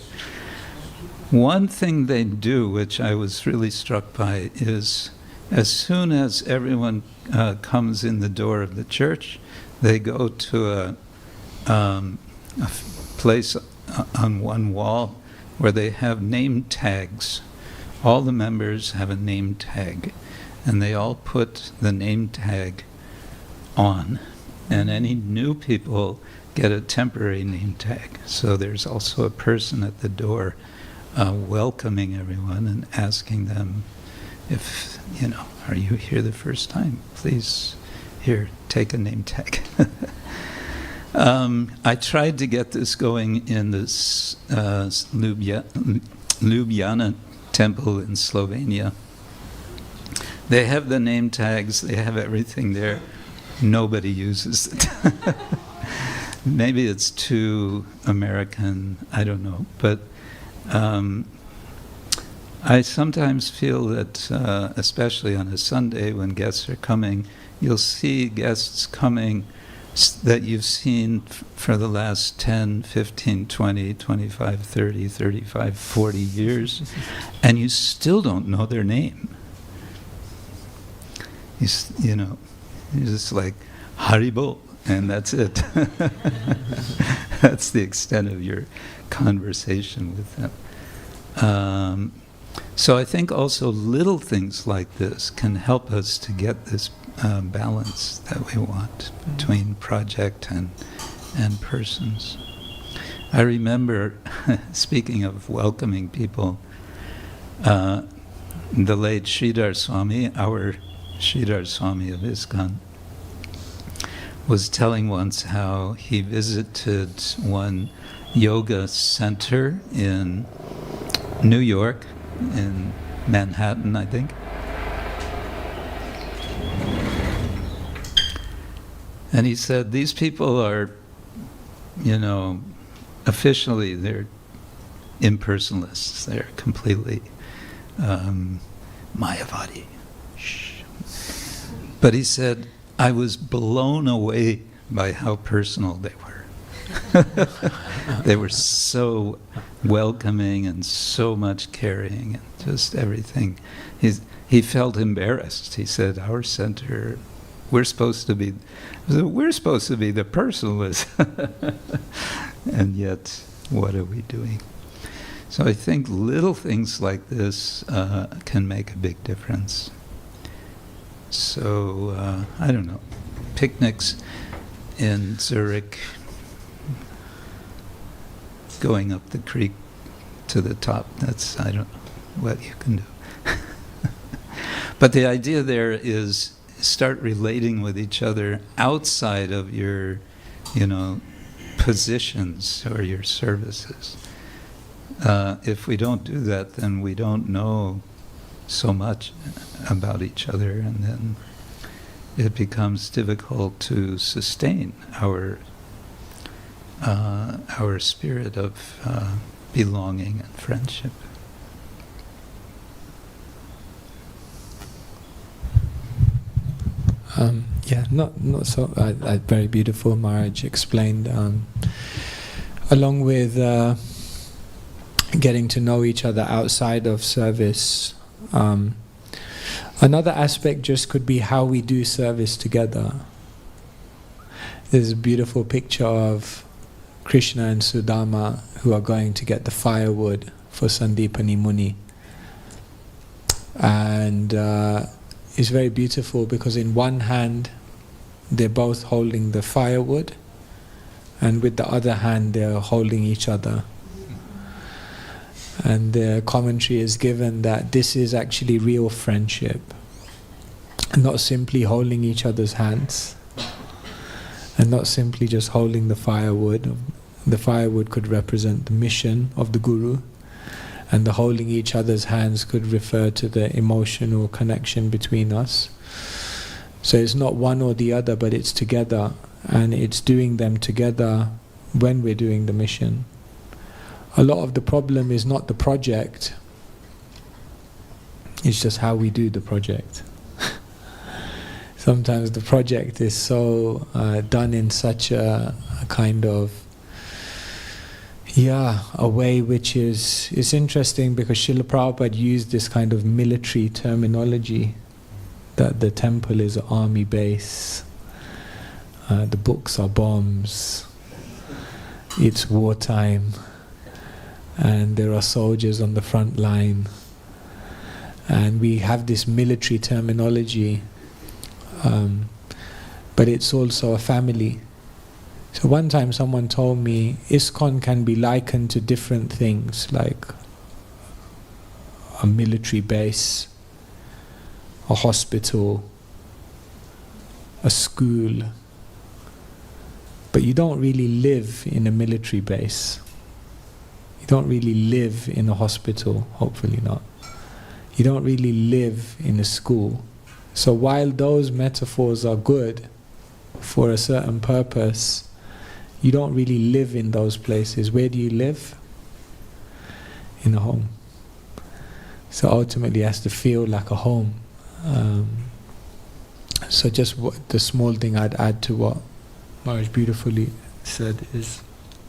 One thing they do, which I was really struck by, is as soon as everyone comes in the door of the church, they go to a place on one wall where they have name tags. All the members have a name tag, and they all put the name tag on. And any new people get a temporary name tag. So there's also a person at the door welcoming everyone and asking them if, are you here the first time? Please, here, take a name tag. I tried to get this going in this Ljubljana temple in Slovenia. They have the name tags, they have everything there. Nobody uses it. Maybe it's too American, I don't know. But I sometimes feel that, especially on a Sunday when guests are coming, you'll see guests coming that you've seen for the last 10, 15, 20, 25, 30, 35, 40 years, and you still don't know their name. You're just like, Haribo, and that's it. That's the extent of your conversation with them. So I think also little things like this can help us to get this balance that we want between project and persons. I remember, speaking of welcoming people, the late Sridhar Swami, our Sridhar Swami of ISKCON, was telling once how he visited one yoga center in New York, in Manhattan, I think. And he said, these people are, officially they're impersonalists. They're completely Mayavadi. But he said, I was blown away by how personal they were. They were so welcoming and so much caring and just everything. He felt embarrassed. He said, our center, we're supposed to be the personalists. And yet, what are we doing? So I think little things like this can make a big difference. So, I don't know, picnics in Zurich, going up the creek to the top, I don't know what you can do. But the idea there is start relating with each other outside of your, positions or your services. If we don't do that, then we don't know so much about each other, and then it becomes difficult to sustain our spirit of belonging and friendship. Not so. Very beautiful. Maharaj explained, along with getting to know each other outside of service. Another aspect just could be how we do service together. There's a beautiful picture of Krishna and Sudama who are going to get the firewood for Sandipani Muni. And it's very beautiful because in one hand they're both holding the firewood, and with the other hand they're holding each other. And the commentary is given that this is actually real friendship, not simply holding each other's hands, and not simply just holding the firewood. The firewood could represent the mission of the Guru, and the holding each other's hands could refer to the emotional connection between us. So it's not one or the other, but it's together, and it's doing them together when we're doing the mission. A lot of the problem is not the project, it's just how we do the project. Sometimes the project is so done in such a kind of a way which is, it's interesting because Srila Prabhupada used this kind of military terminology, that the temple is an army base, the books are bombs, it's wartime, and there are soldiers on the front line, and we have this military terminology, but it's also a family. So one time someone told me ISKCON can be likened to different things, like a military base, a hospital, a school, but you don't really live in a military base. You don't really live in a hospital, hopefully not. You don't really live in a school. So while those metaphors are good for a certain purpose, you don't really live in those places. Where do you live? In a home. So ultimately it has to feel like a home. So just the small thing I'd add to what Maharaj beautifully said is,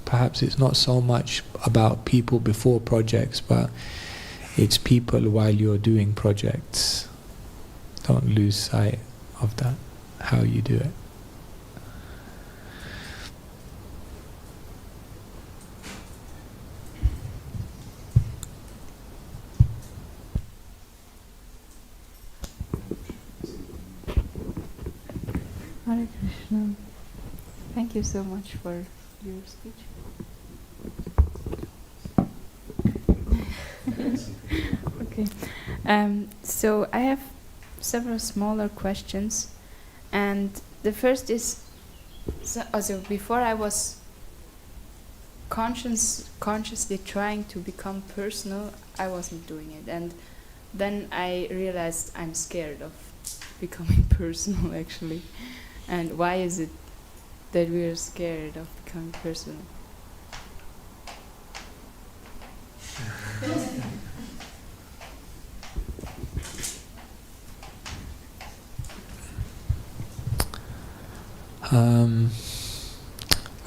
perhaps it's not so much about people before projects, but it's people while you're doing projects. Don't lose sight of that, how you do it. Hare Krishna. Thank you so much for your speech. Okay. So I have several smaller questions, and the first is, so before I was consciously trying to become personal, I wasn't doing it, and then I realized I'm scared of becoming personal actually. And why is it that we are scared of becoming personal?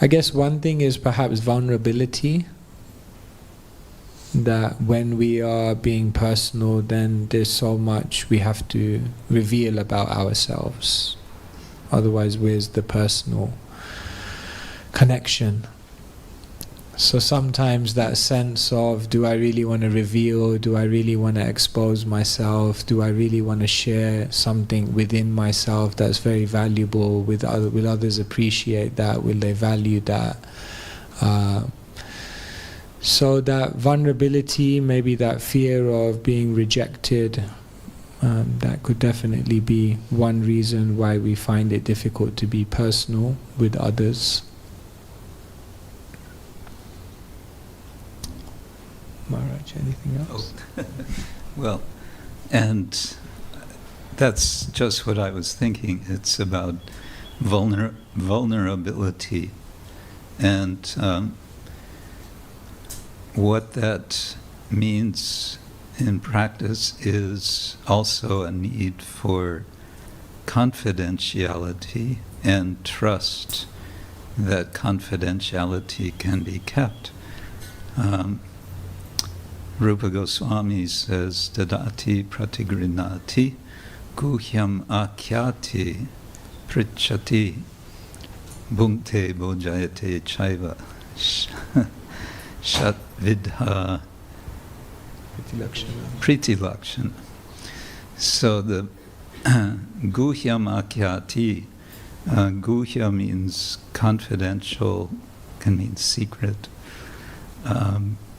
I guess one thing is perhaps vulnerability, that when we are being personal, then there's so much we have to reveal about ourselves. Otherwise, where's the personal connection? So sometimes that sense of, do I really want to reveal? Do I really want to expose myself? Do I really want to share something within myself that's very valuable? Will others appreciate that? Will they value that? So that vulnerability, maybe that fear of being rejected, that could definitely be one reason why we find it difficult to be personal with others. Maharaj, anything else? Oh. Well, and that's just what I was thinking. It's about vulnerability, and what that means in practice is also a need for confidentiality and trust that confidentiality can be kept. Rupa Goswami says, Dadati pratigrinati guhyam akyati prichati bhungte bojayate chaiva shat vidha priti lakshana. So the guhyam akyati, guhya means confidential, can mean secret.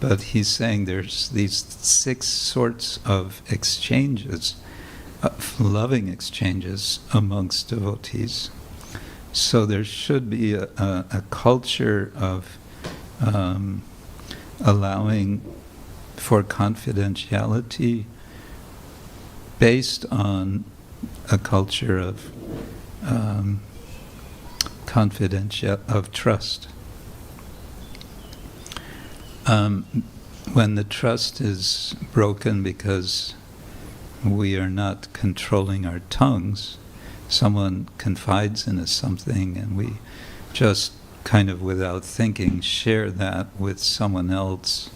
But he's saying there's these 6 sorts of exchanges, loving exchanges amongst devotees. So there should be a culture of allowing for confidentiality based on a culture of of trust. When the trust is broken because we are not controlling our tongues, someone confides in us something and we just kind of without thinking share that with someone else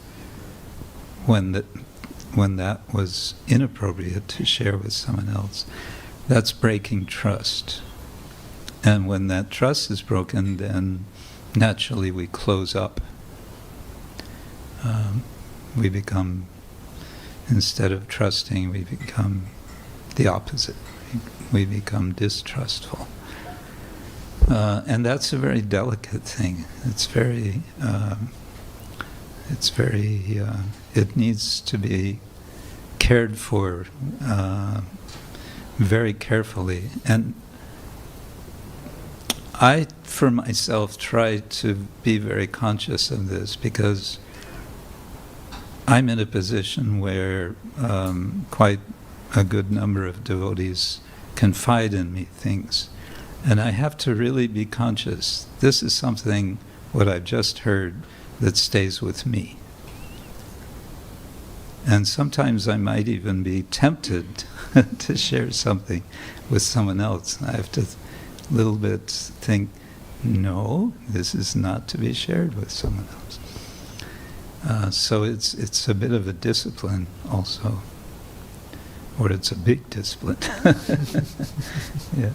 when that was inappropriate to share with someone else, that's breaking trust. And when that trust is broken, then naturally we close up. We become, instead of trusting, we become the opposite. We become distrustful. And that's a very delicate thing. It needs to be cared for very carefully. And I, for myself, try to be very conscious of this because I'm in a position where quite a good number of devotees confide in me things. And I have to really be conscious. This is something, what I've just heard, that stays with me. And sometimes I might even be tempted to share something with someone else. I have to a little bit think, no, this is not to be shared with someone else. So it's a bit of a discipline also, or it's a big discipline. Yeah.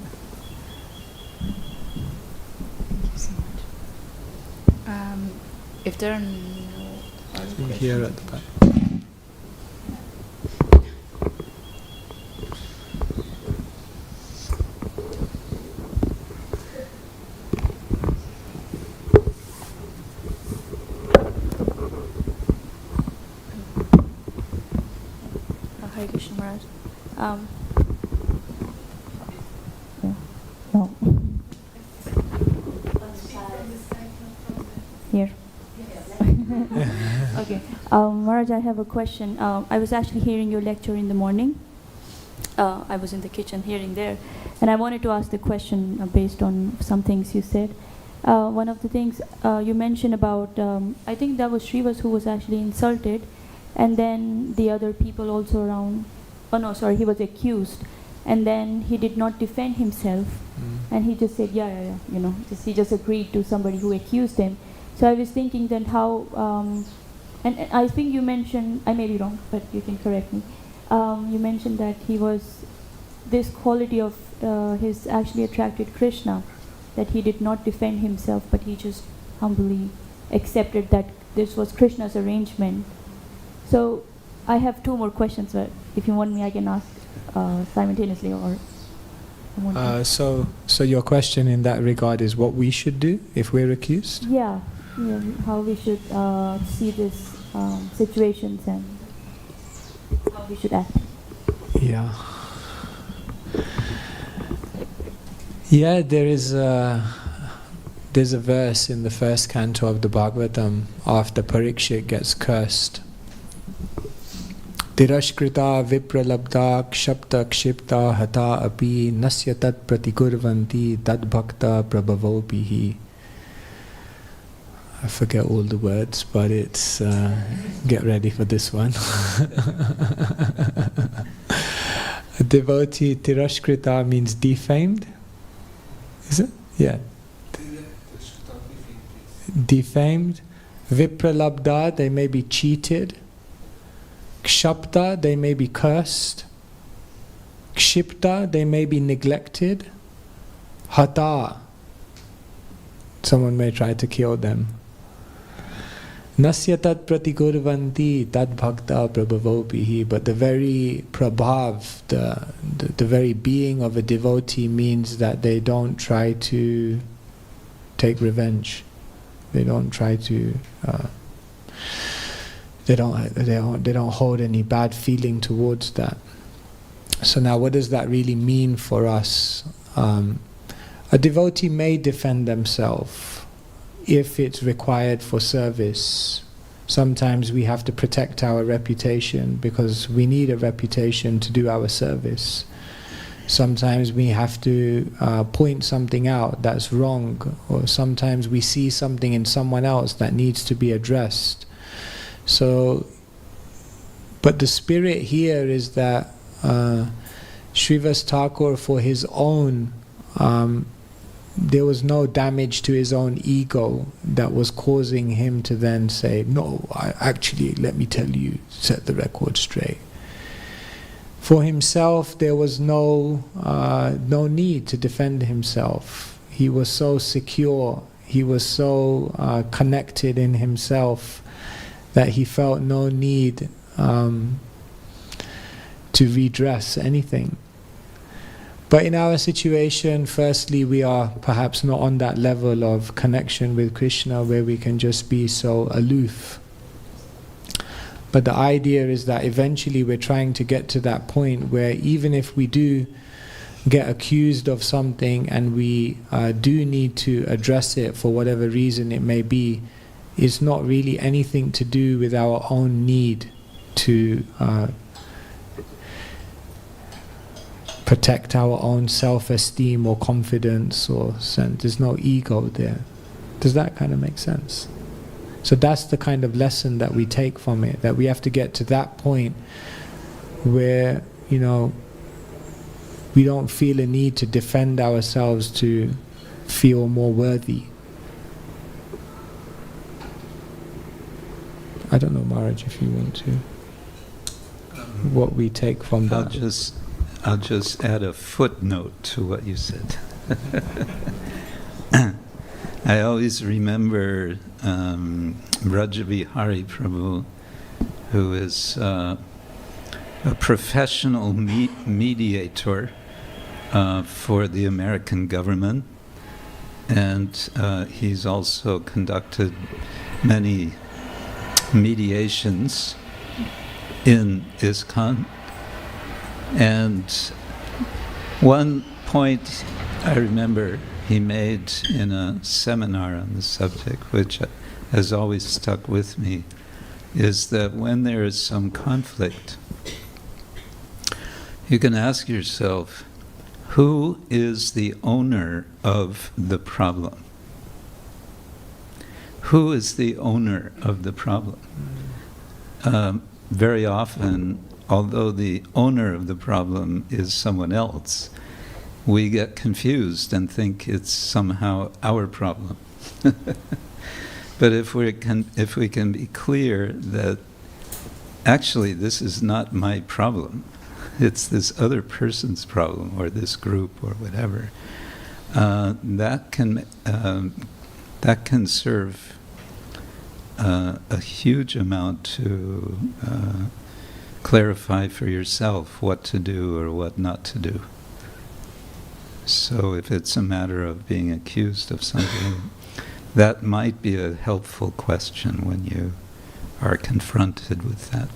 Thank you so much. If there are no other questions, here at the back. Hare Krishna Maharaj. No. Here. Okay. Maharaj, I have a question. I was actually hearing your lecture in the morning. I was in the kitchen hearing there. And I wanted to ask the question based on some things you said. One of the things you mentioned about, I think that was Srivas who was actually insulted. And then the other people also around, he was accused. And then he did not defend himself. And he just said, yeah, he just agreed to somebody who accused him. So I was thinking then how, and I think you mentioned, I may be wrong, but you can correct me. You mentioned that this quality of his actually attracted Krishna, that he did not defend himself, but he just humbly accepted that this was Krishna's arrangement. So I have 2 more questions, but if you want me, I can ask simultaneously or. So your question in that regard is what we should do if we're accused? Yeah, how we should see these situations and how we should act. Yeah. Yeah, there's a verse in the first canto of the Bhagavatam after Parikshit gets cursed. Tirashkrita vipralabda kshapta kshipta hata api nasya tat pratigurvanti tad bhakta prabhavopihi. I forget all the words, but it's get ready for this one. A devotee, tirashkrita means defamed. Is it? Yeah. Defamed. Vipralabdha, they may be cheated. Kshapta, they may be cursed. Kshipta, they may be neglected. Hata, someone may try to kill them. Nasya tat pratigurvanti tad bhakta prabhavopihi. But the very prabhav, the very being of a devotee means that they don't try to take revenge. They don't try to. They don't hold any bad feeling towards that. So now, what does that really mean for us? A devotee may defend themselves if it's required for service. Sometimes we have to protect our reputation because we need a reputation to do our service. Sometimes we have to point something out that's wrong, or sometimes we see something in someone else that needs to be addressed. So, but the spirit here is that Srivas Thakur, for his own, there was no damage to his own ego that was causing him to then say, no, actually, let me tell you, set the record straight. For himself, there was no need to defend himself. He was so secure, he was so connected in himself that he felt no need to redress anything. But in our situation, firstly, we are perhaps not on that level of connection with Krishna where we can just be so aloof. But the idea is that eventually we're trying to get to that point where even if we do get accused of something and we do need to address it for whatever reason it may be, it's not really anything to do with our own need to protect our own self-esteem or confidence or sense. There's no ego there. Does that kind of make sense? So that's the kind of lesson that we take from it, that we have to get to that point where, we don't feel a need to defend ourselves to feel more worthy. I don't know, Maharaj, if you want to. What we take from that. I'll just add a footnote to what you said. I always remember Brajavihari Prabhu, who is a professional mediator for the American government, and he's also conducted many mediations in ISKCON. And one point I remember he made in a seminar on the subject, which has always stuck with me, is that when there is some conflict, you can ask yourself, who is the owner of the problem? Who is the owner of the problem? Very often, although the owner of the problem is someone else, we get confused and think it's somehow our problem. But if we can be clear that actually this is not my problem, it's this other person's problem or this group or whatever, that can serve a huge amount to clarify for yourself what to do or what not to do. So if it's a matter of being accused of something, that might be a helpful question when you are confronted with that.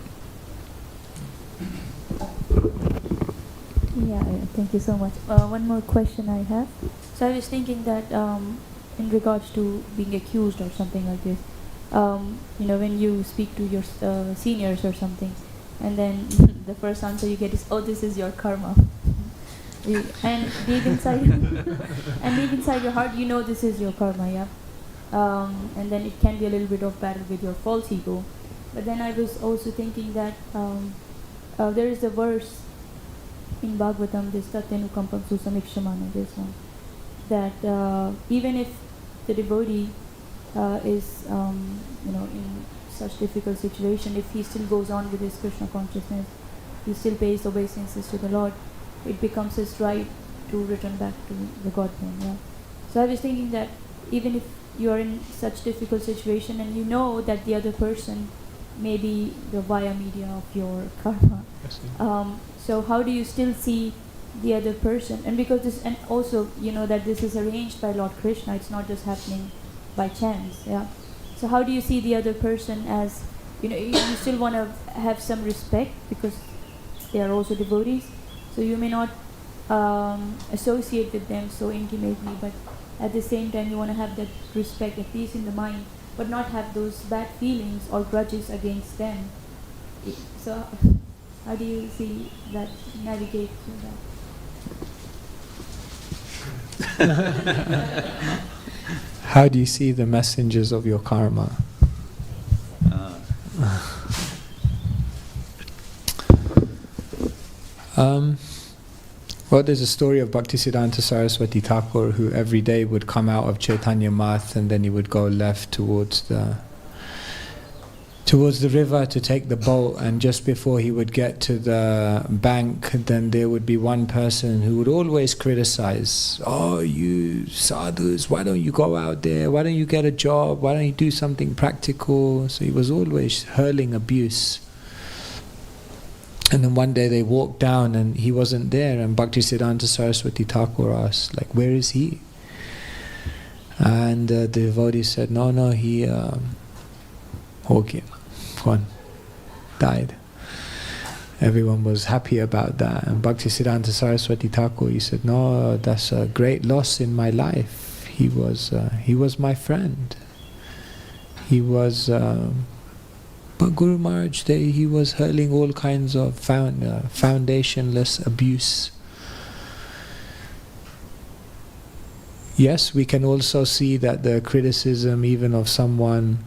Yeah, thank you so much. One more question I have. So I was thinking that in regards to being accused or something like this, when you speak to your seniors or something, and then the first answer you get is, "Oh, this is your karma," and deep inside, your heart, this is your karma, yeah. And then it can be a little bit of battle with your false ego. But then I was also thinking that there is a verse in Bhagavatam, this Tatyanukampam Susamikshmana, this one, that even if the devotee is, in such difficult situation, if he still goes on with his Krishna consciousness, he still pays obeisances to the Lord, it becomes his right to return back to the Godhead. Yeah. So I was thinking that even if you are in such difficult situation and you know that the other person may be the via media of your karma, so how do you still see the other person? And because this, and also that this is arranged by Lord Krishna, it's not just happening by chance. Yeah. So how do you see the other person as, you still want to have some respect because they are also devotees, so you may not associate with them so intimately, but at the same time you want to have that respect, at least in the mind, but not have those bad feelings or grudges against them. So how do you see that, navigate through that? How do you see the messengers of your karma? Well, there's a story of Bhaktisiddhanta Saraswati Thakur, who every day would come out of Chaitanya Math and then he would go left towards the river to take the boat, and just before he would get to the bank, then there would be one person who would always criticize, "Oh, you sadhus, why don't you go out there? Why don't you get a job? Why don't you do something practical?" So he was always hurling abuse. And then one day they walked down and he wasn't there, and Bhaktisiddhanta Saraswati Thakur asked, like, "Where is he?" And the devotee said, no, he died. Everyone was happy about that. And Bhaktisiddhanta Saraswati Thakur, he said, "No, that's a great loss in my life. He was my friend. He was... But Guru Maharaj, he was hurling all kinds of foundationless abuse." Yes, we can also see that the criticism even of someone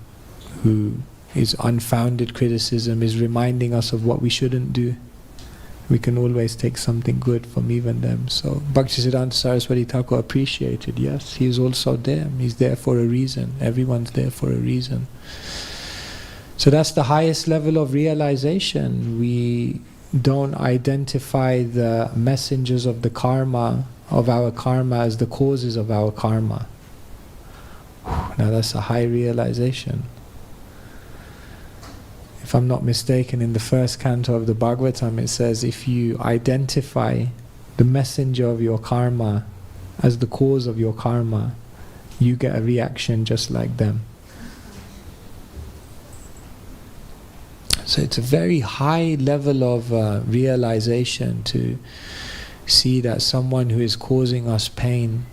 who is unfounded criticism is reminding us of what we shouldn't do. We can always take something good from even them. So Bhaktisiddhanta Saraswati Thakur appreciated, yes, he is also there. He's there for a reason. Everyone's there for a reason. So that's the highest level of realization. We don't identify the messengers of the karma, of our karma, as the causes of our karma. Now that's a high realization. If I'm not mistaken, in the first canto of the Bhagavatam it says, if you identify the messenger of your karma as the cause of your karma, you get a reaction just like them. So it's a very high level of realization to see that someone who is causing us pain,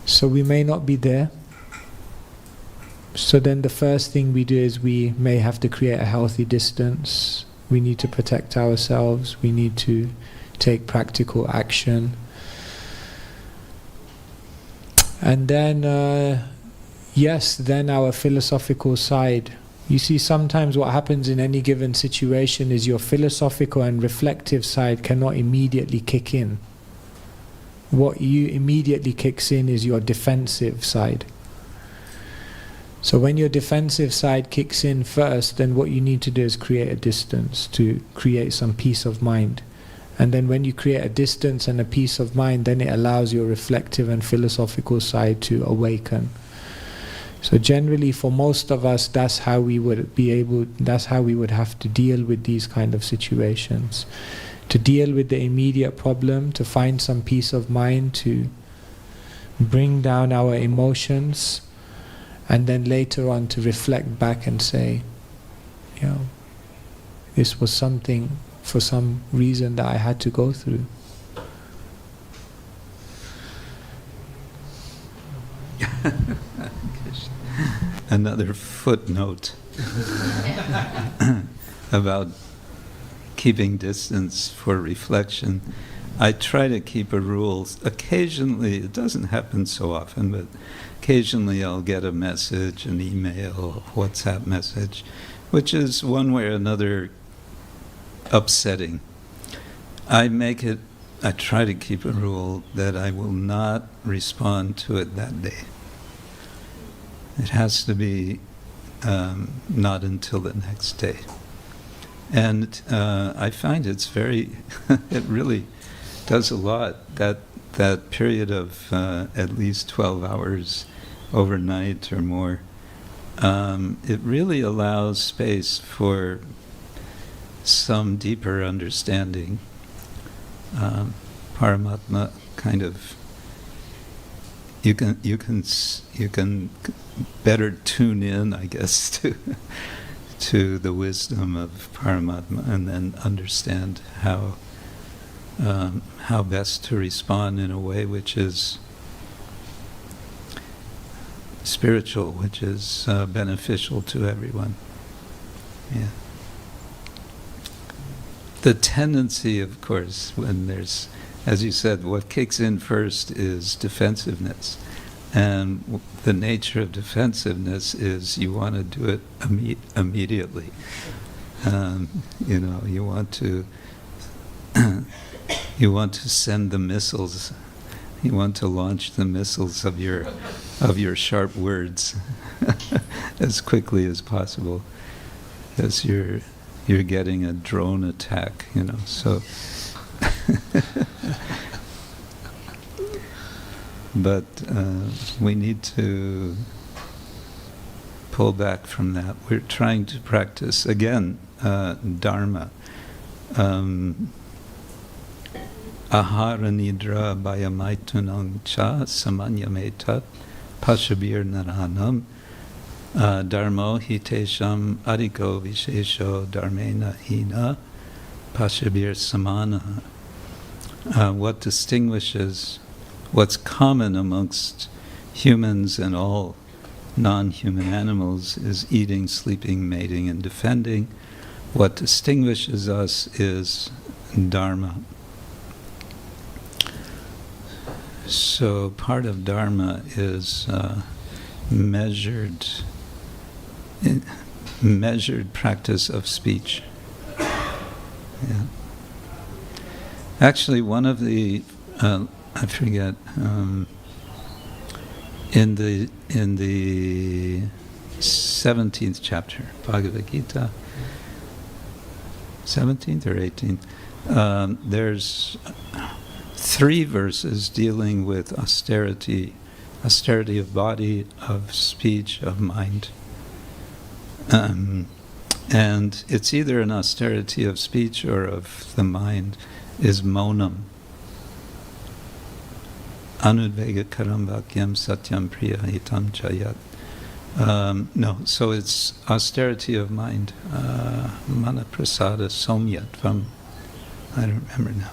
so we may not be there. So then the first thing we do is we may have to create a healthy distance. We need to protect ourselves. We need to take practical action. And then, yes, then our philosophical side. You see, sometimes what happens in any given situation is your philosophical and reflective side cannot immediately kick in. What you immediately kicks in is your defensive side. So when your defensive side kicks in first, then what you need to do is create a distance to create some peace of mind. And then when you create a distance and a peace of mind, then it allows your reflective and philosophical side to awaken. So generally for most of us, that's how we would have to deal with these kind of situations. To deal with the immediate problem, to find some peace of mind, to bring down our emotions, and then later on to reflect back and say, this was something for some reason that I had to go through. Another footnote about keeping distance for reflection. I try to keep a rule. Occasionally, it doesn't happen so often, but occasionally I'll get a message, an email, a WhatsApp message, which is one way or another upsetting. I try to keep a rule that I will not respond to it that day. It has to be not until the next day. And I find it's very, it really does a lot. That period of at least 12 hours overnight or more, it really allows space for some deeper understanding. Paramatma kind of, you can better tune in, I guess, to the wisdom of Paramatma, and then understand how best to respond in a way which is spiritual, which is beneficial to everyone. Yeah. The tendency, of course, when there's, as you said, what kicks in first is defensiveness. And the nature of defensiveness is you want to do it immediately. You want to send the missiles. You want to launch the missiles of your sharp words as quickly as possible, as you're getting a drone attack, so. But we need to pull back from that. We're trying to practice, again, Dharma. Ahara nidra bayamaitunang cha samanyametat pashabir naranam dharmo hitesham adiko vishesho dharmena hina pashabir samana. What distinguishes, what's common amongst humans and all non-human animals is eating, sleeping, mating, and defending. What distinguishes us is Dharma. So part of Dharma is measured practice of speech. Yeah. Actually, one of the I forget in the 17th chapter, Bhagavad Gita, 17th or 18th, there's 3 verses dealing with austerity of body, of speech, of mind. And it's either an austerity of speech or of the mind, is monam. Anudvega karamvakyam satyam priya hitam chayat. No, so it's austerity of mind. Manaprasada somyat from, I don't remember now.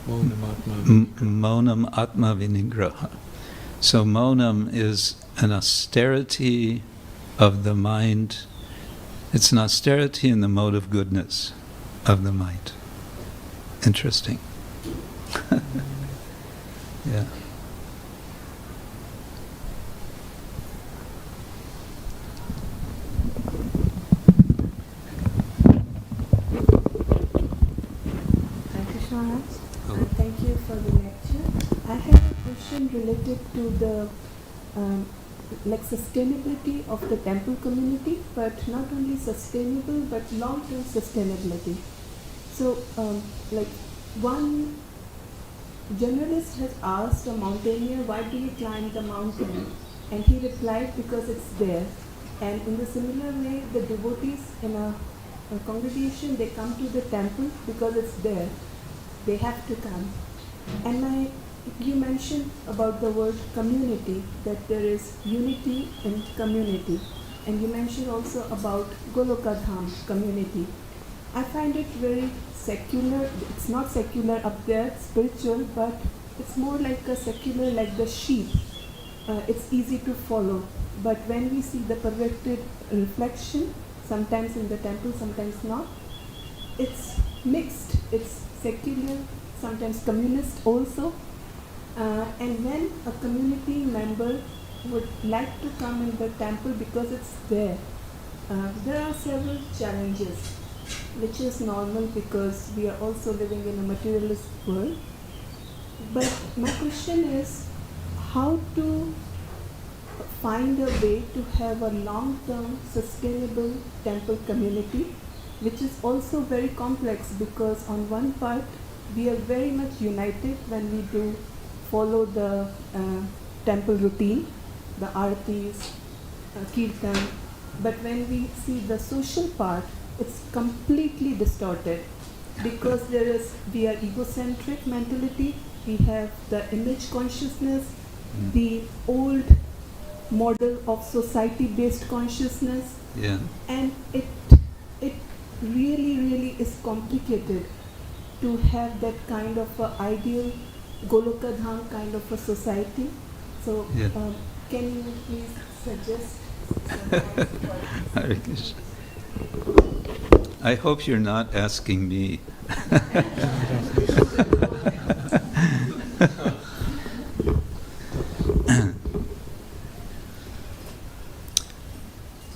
Monam atma vinigraha. So monam is an austerity of the mind. It's an austerity in the mode of goodness of the mind. Interesting. Yeah. Krishna Maharaj, thank you for the lecture. I have a question related to the sustainability of the temple community, but not only sustainable but long-term sustainability. So, one journalist has asked a mountaineer, why do you climb the mountain? And he replied, because it's there. And in the similar way, the devotees in a congregation, they come to the temple because it's there. They have to come. And you mentioned about the word community, that there is unity in community. And you mentioned also about Golokadham community. I find it very secular. It's not secular up there, spiritual, but it's more like a secular, like the sheep. It's easy to follow. But when we see the perverted reflection, sometimes in the temple, sometimes not, it's mixed. It's secular, sometimes communist also. And when a community member would like to come in the temple because it's there are several challenges. which is normal because we are also living in a materialist world. But my question is how to find a way to have a long-term sustainable temple community, which is also very complex because on one part we are very much united when we do follow the temple routine, the artis, kirtan, but when we see the social part, it's completely distorted because we are egocentric mentality, we have the image consciousness, the old model of society-based consciousness, and it really is complicated to have that kind of a ideal Goloka Dham kind of a society. So can you please suggest Hare Krishna. I hope you're not asking me.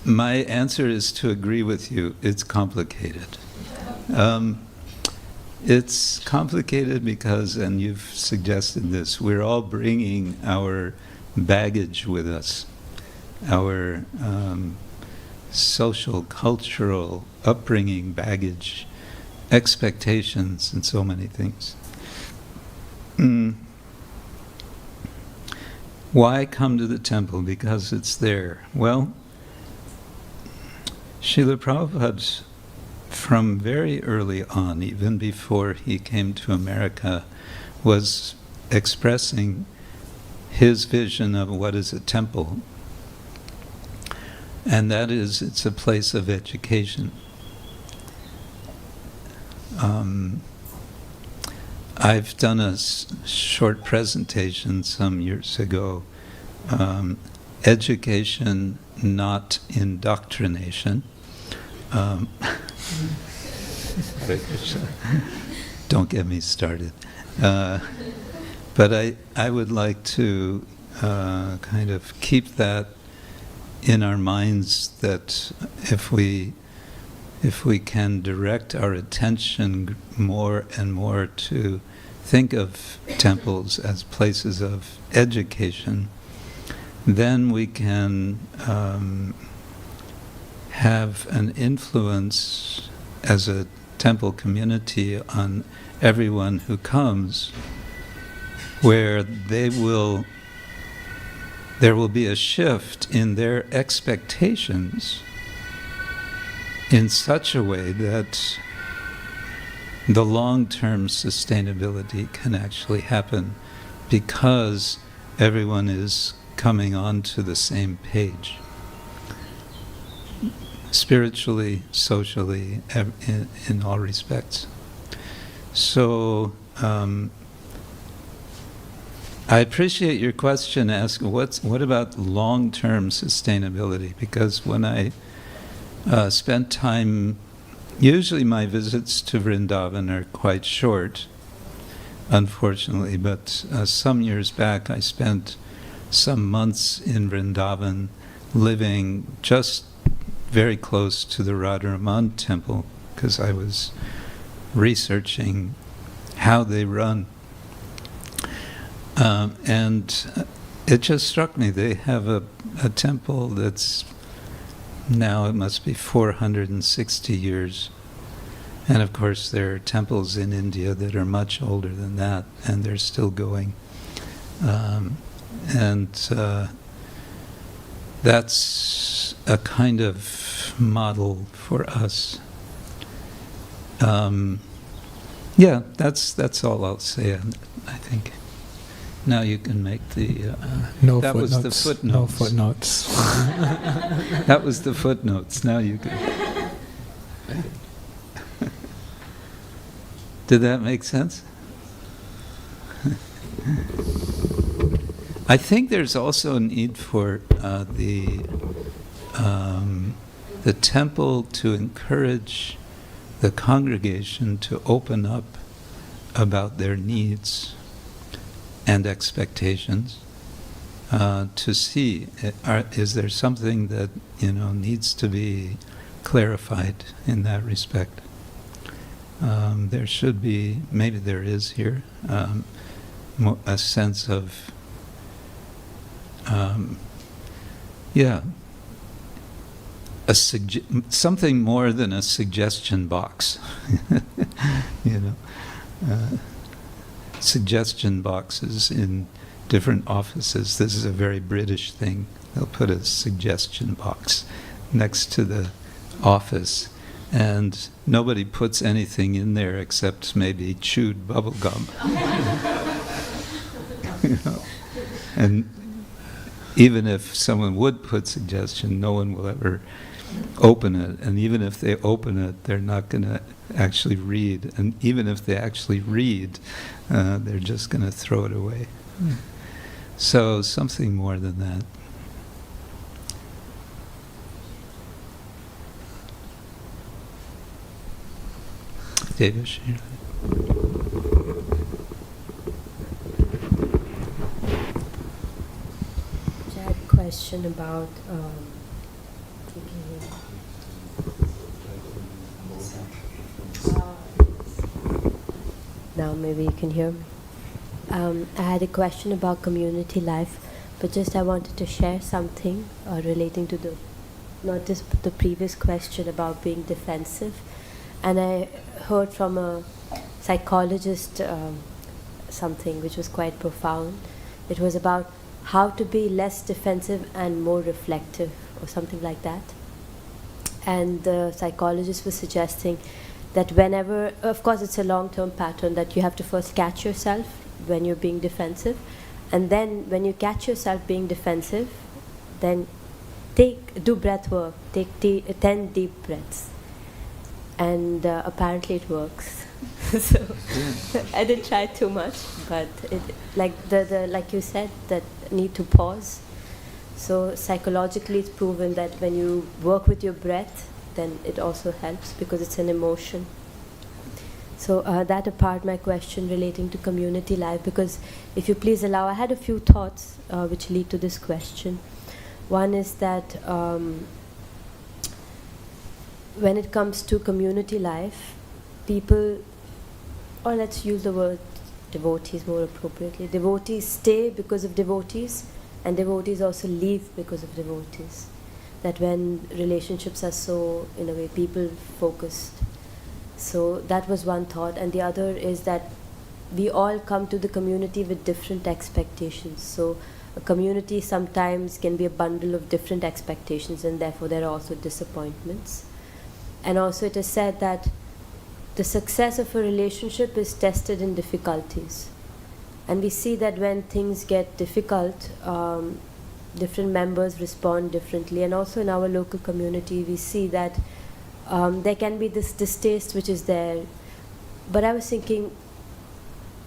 My answer is to agree with you. It's complicated. It's complicated because, and you've suggested this, we're all bringing our baggage with us, our social, cultural, upbringing baggage, expectations, and so many things. Why come to the temple? Because it's there. Well, Srila Prabhupada, from very early on, even before he came to America, was expressing his vision of what is a temple. And that is, it's a place of education. I've done a short presentation some years ago, education, not indoctrination. Don't get me started. But I would like to kind of keep that in our minds, that if we can direct our attention more and more to think of temples as places of education, then we can have an influence as a temple community on everyone who comes, where there will be a shift in their expectations in such a way that the long-term sustainability can actually happen, because everyone is coming onto the same page, spiritually, socially, in all respects. So I appreciate your question. Ask what about long-term sustainability? Because when I spent time, usually my visits to Vrindavan are quite short, unfortunately, but some years back I spent some months in Vrindavan, living just very close to the Radharaman temple, because I was researching how they run. And it just struck me, they have a temple that's now, it must be 460 years. And of course there are temples in India that are much older than that, and they're still going. That's a kind of model for us. Yeah, that's all I'll say, I think. Now you can make the... no that footnotes. Was the footnotes. No footnotes. That was the footnotes. Now you can... Did that make sense? I think there's also a need for the temple to encourage the congregation to open up about their needs and expectations, to see, is there something that needs to be clarified in that respect. there should be, maybe there is here, a sense of, something more than a suggestion box. Suggestion boxes in different offices. This is a very British thing. They'll put a suggestion box next to the office, and nobody puts anything in there except maybe chewed bubble gum. And even if someone would put suggestion, no one will ever open it. And even if they open it, they're not going to actually read. And even if they actually read, they're just going to throw it away. So something more than that. David? I had a question about now maybe you can hear me. I had a question about community life, but just I wanted to share something relating to not just the previous question about being defensive. And I heard from a psychologist something which was quite profound. It was about how to be less defensive and more reflective, or something like that. And the psychologist was suggesting that whenever, of course it's a long-term pattern, that you have to first catch yourself when you're being defensive, and then when you catch yourself being defensive, then do breath work, take 10 deep breaths. And apparently it works. So I didn't try too much, but it, like like you said, that need to pause. So psychologically it's proven that when you work with your breath, then it also helps because it's an emotion. So that apart, my question relating to community life, because if you please allow, I had a few thoughts which lead to this question. One is that when it comes to community life, people, or let's use the word devotees more appropriately, devotees stay because of devotees, and devotees also leave because of devotees. That when relationships are so, in a way, people focused. So that was one thought. And the other is that we all come to the community with different expectations. So a community sometimes can be a bundle of different expectations, and therefore there are also disappointments. And also it is said that the success of a relationship is tested in difficulties. And we see that when things get difficult, different members respond differently. And also in our local community, we see that there can be this distaste which is there. But I was thinking,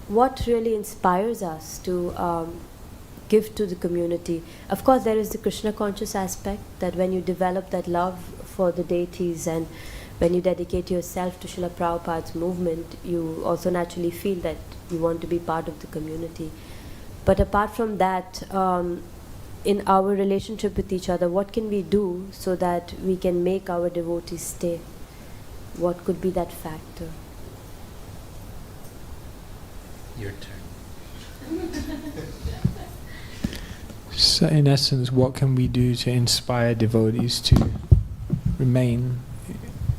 what really inspires us to give to the community? Of course, there is the Krishna conscious aspect, that when you develop that love for the deities and when you dedicate yourself to Srila Prabhupada's movement, you also naturally feel that you want to be part of the community. But apart from that, in our relationship with each other, what can we do so that we can make our devotees stay? What could be that factor? Your turn. So in essence, what can we do to inspire devotees to remain?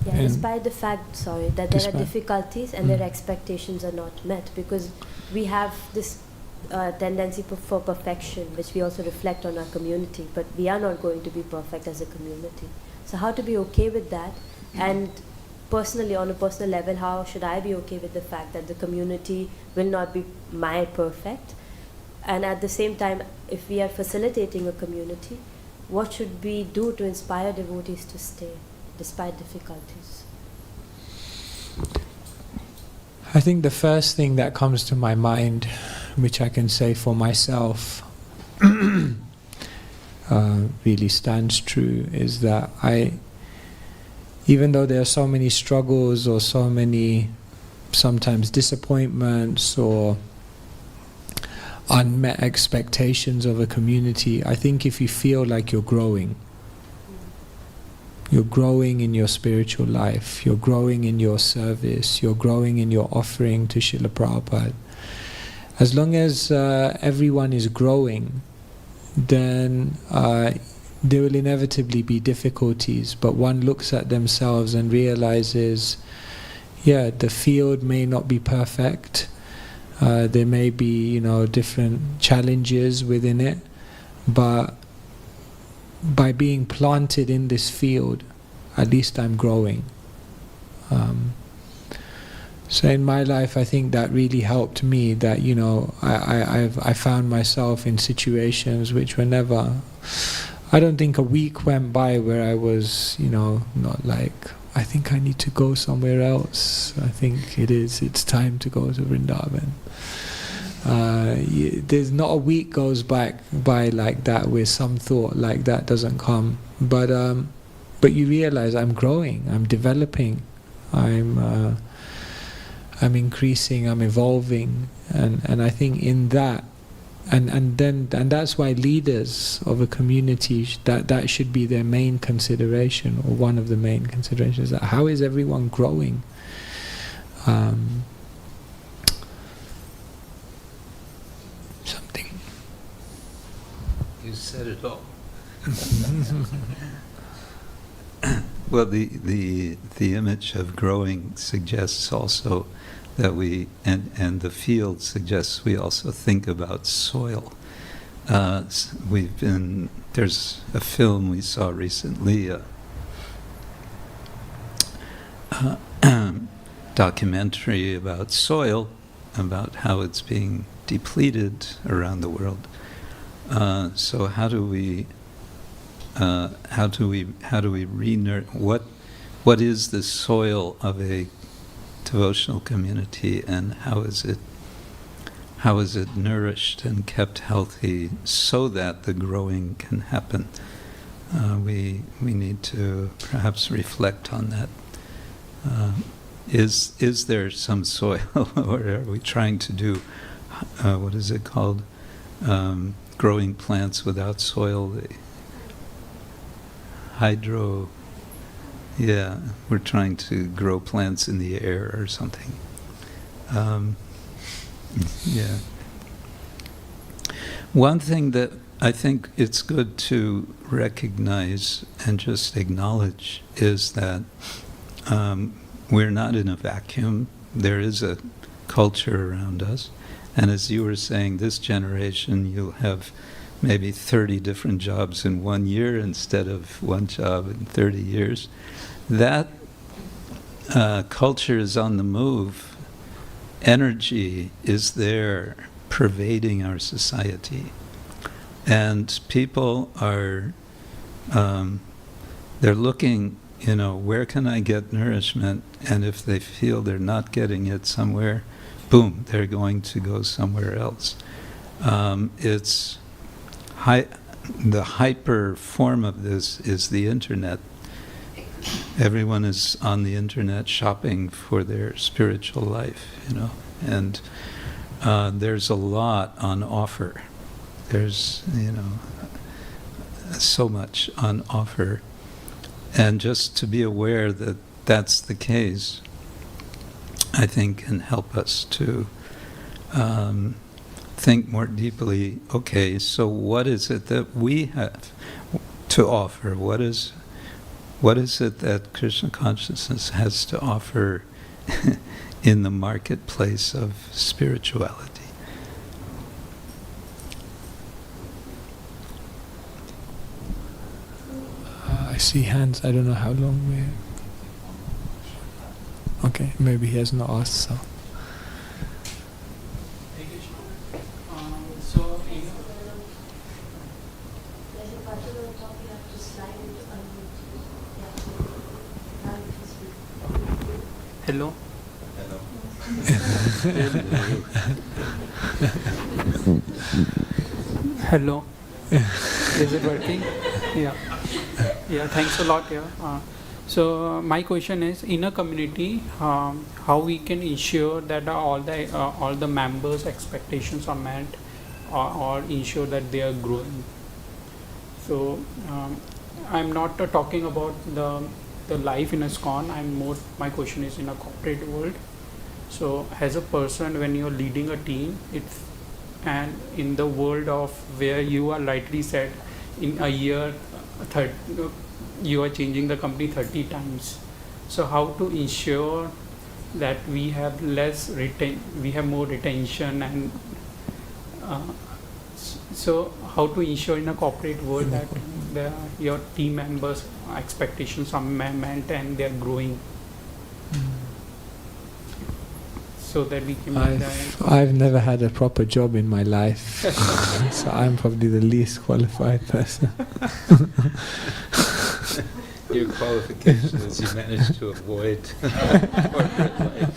Yeah, despite the fact, that there are difficulties and their expectations are not met, because we have this tendency for perfection, which we also reflect on our community, but we are not going to be perfect as a community. So how to be okay with that, and personally, on a personal level, how should I be okay with the fact that the community will not be my perfect? And at the same time, if we are facilitating a community, what should we do to inspire devotees to stay despite difficulties? I think the first thing that comes to my mind, which I can say for myself, really stands true, is that even though there are so many struggles or so many sometimes disappointments or unmet expectations of a community, I think if you feel like you're growing, You're growing in your spiritual life, you're growing in your service, you're growing in your offering to Srila Prabhupada. As long as everyone is growing, then there will inevitably be difficulties, but one looks at themselves and realizes, yeah, the field may not be perfect, there may be, different challenges within it, but by being planted in this field, at least I'm growing. So in my life, I think that really helped me, that, I found myself in situations which were never, I don't think a week went by where I was, not like, I think I need to go somewhere else. I think it's time to go to Vrindavan. There's not a week goes by like that where some thought like that doesn't come. But you realize I'm growing, I'm developing, I'm increasing, I'm evolving, and I think in that, and that's why leaders of a community, that should be their main consideration, or one of the main considerations. That how is everyone growing? Something. You said it all. Well, the image of growing suggests also that we, and the field suggests we also think about soil. There's a film we saw recently, documentary about soil, about how it's being depleted around the world. So how do we what is the soil of a devotional community, and how is it nourished and kept healthy so that the growing can happen? We need to perhaps reflect on that. Is there some soil, or are we trying to do what is it called? Growing plants without soil. We're trying to grow plants in the air or something. One thing that I think it's good to recognize and just acknowledge is that we're not in a vacuum. There is a culture around us. And as you were saying, this generation, you'll have maybe 30 different jobs in 1 year instead of one job in 30 years. That culture is on the move. Energy is there pervading our society. And people are, they're looking, where can I get nourishment? And if they feel they're not getting it somewhere, boom, they're going to go somewhere else. It's the hyper form of this is the internet. Everyone is on the internet shopping for their spiritual life, and there's a lot on offer. There's, so much on offer. And just to be aware that that's the case, I think can help us to think more deeply, okay, so what is it that we have to offer? What is it that Krishna consciousness has to offer in the marketplace of spirituality? I see hands. I don't know how long we're... Okay, maybe he has not asked, so... Hello. Hello. Is it working? Yeah. Thanks a lot. So my question is, in a community, how we can ensure that all the members' expectations are met, or ensure that they are growing. So I'm not talking about the life in a ISKCON. My question is in a corporate world. So as a person, when you're leading a team, and in the world of where you are rightly said, in a year, you are changing the company 30 times. So how to ensure that we have more retention, and so how to ensure in a corporate world that your team members' expectations are met and they are growing, so that we can make that. I've never had a proper job in my life, so I'm probably the least qualified person. Your qualification is you managed to avoid corporate life.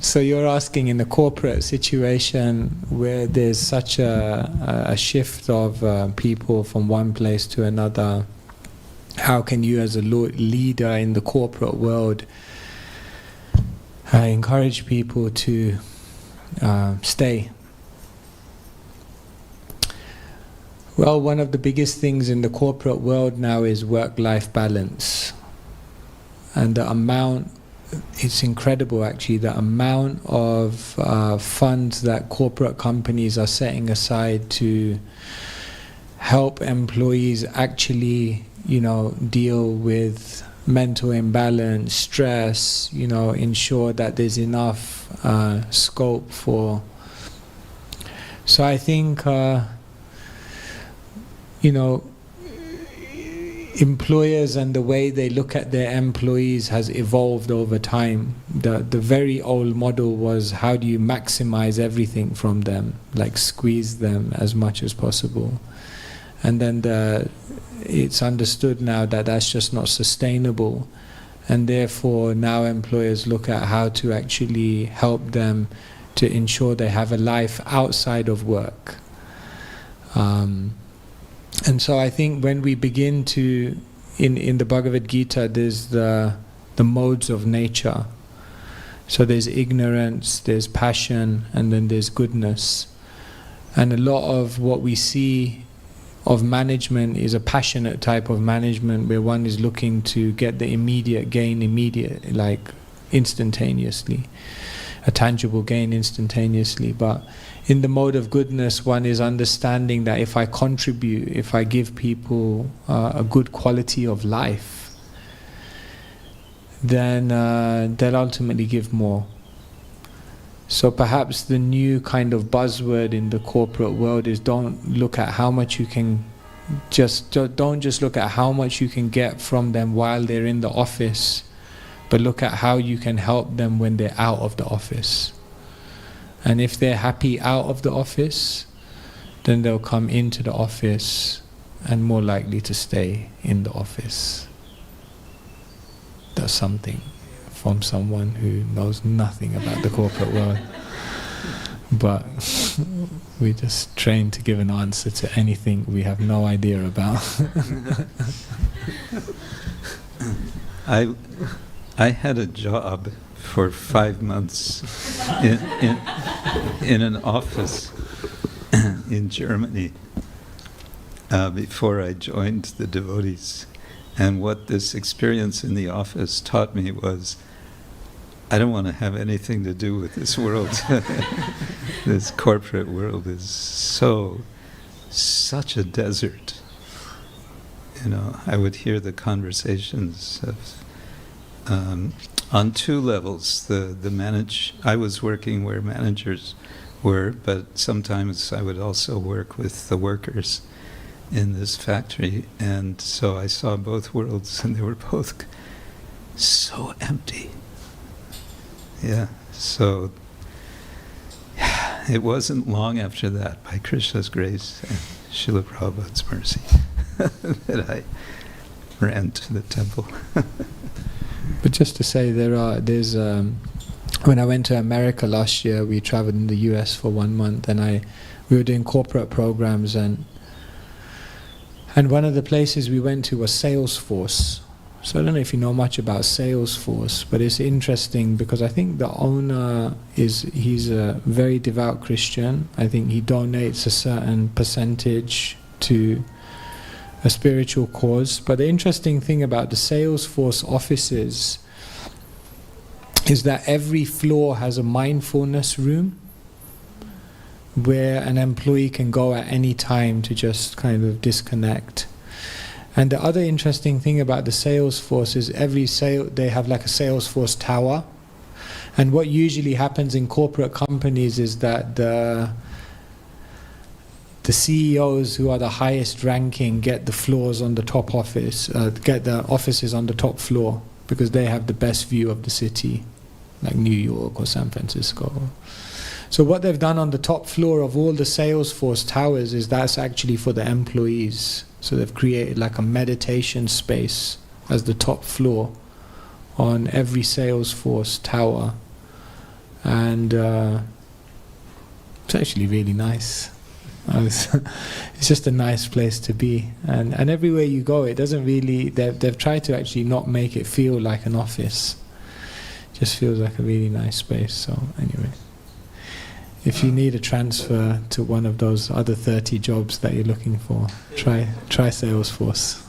So you're asking, in a corporate situation where there's such a shift of people from one place to another, how can you as a leader in the corporate world encourage people to stay? Well, one of the biggest things in the corporate world now is work-life balance. And the amount, it's incredible actually, the amount of funds that corporate companies are setting aside to help employees actually, deal with mental imbalance, stress, ensure that there's enough scope for. So I think, employers and the way they look at their employees has evolved over time. The very old model was, how do you maximize everything from them, like squeeze them as much as possible. And then it's understood now that that's just not sustainable, and therefore now employers look at how to actually help them to ensure they have a life outside of work. And so I think when we begin to, in the Bhagavad Gita, there's the modes of nature. So there's ignorance, there's passion, and then there's goodness. And a lot of what we see of management is a passionate type of management, where one is looking to get the immediate gain, like instantaneously, a tangible gain instantaneously. But in the mode of goodness, one is understanding that if I contribute, if I give people a good quality of life, then they'll ultimately give more. So perhaps the new kind of buzzword in the corporate world is, don't look at how much you can don't just look at how much you can get from them while they're in the office, but look at how you can help them when they're out of the office. And if they're happy out of the office, then they'll come into the office and more likely to stay in the office. That's something from someone who knows nothing about the corporate world. But we just train to give an answer to anything we have no idea about. I had a job for 5 months in an office in Germany before I joined the devotees. And what this experience in the office taught me was, I don't want to have anything to do with this world. This corporate world is such a desert. I would hear the conversations of, on two levels. I was working where managers were, but sometimes I would also work with the workers in this factory, and so I saw both worlds, and they were both so empty. Yeah, so it wasn't long after that, by Krishna's grace and Srila Prabhupada's mercy, that I ran to the temple. But just to say, there's when I went to America last year, we traveled in the US for 1 month, and we were doing corporate programs, and one of the places we went to was Salesforce. So I don't know if you know much about Salesforce, but it's interesting because I think the owner he's a very devout Christian. I think he donates a certain percentage to a spiritual cause. But the interesting thing about the Salesforce offices is that every floor has a mindfulness room where an employee can go at any time to just kind of disconnect. And the other interesting thing about the Salesforce is they have like a Salesforce tower. And what usually happens in corporate companies is that the CEOs who are the highest ranking get the floors on the top office, get the offices on the top floor, because they have the best view of the city, like New York or San Francisco. So what they've done on the top floor of all the Salesforce towers is that's actually for the employees. So they've created like a meditation space as the top floor on every Salesforce tower. And it's actually really nice. It's just a nice place to be. And everywhere you go, it doesn't really, they've tried to actually not make it feel like an office. It just feels like a really nice space. So anyway, if you need a transfer to one of those other 30 jobs that you're looking for, try Salesforce.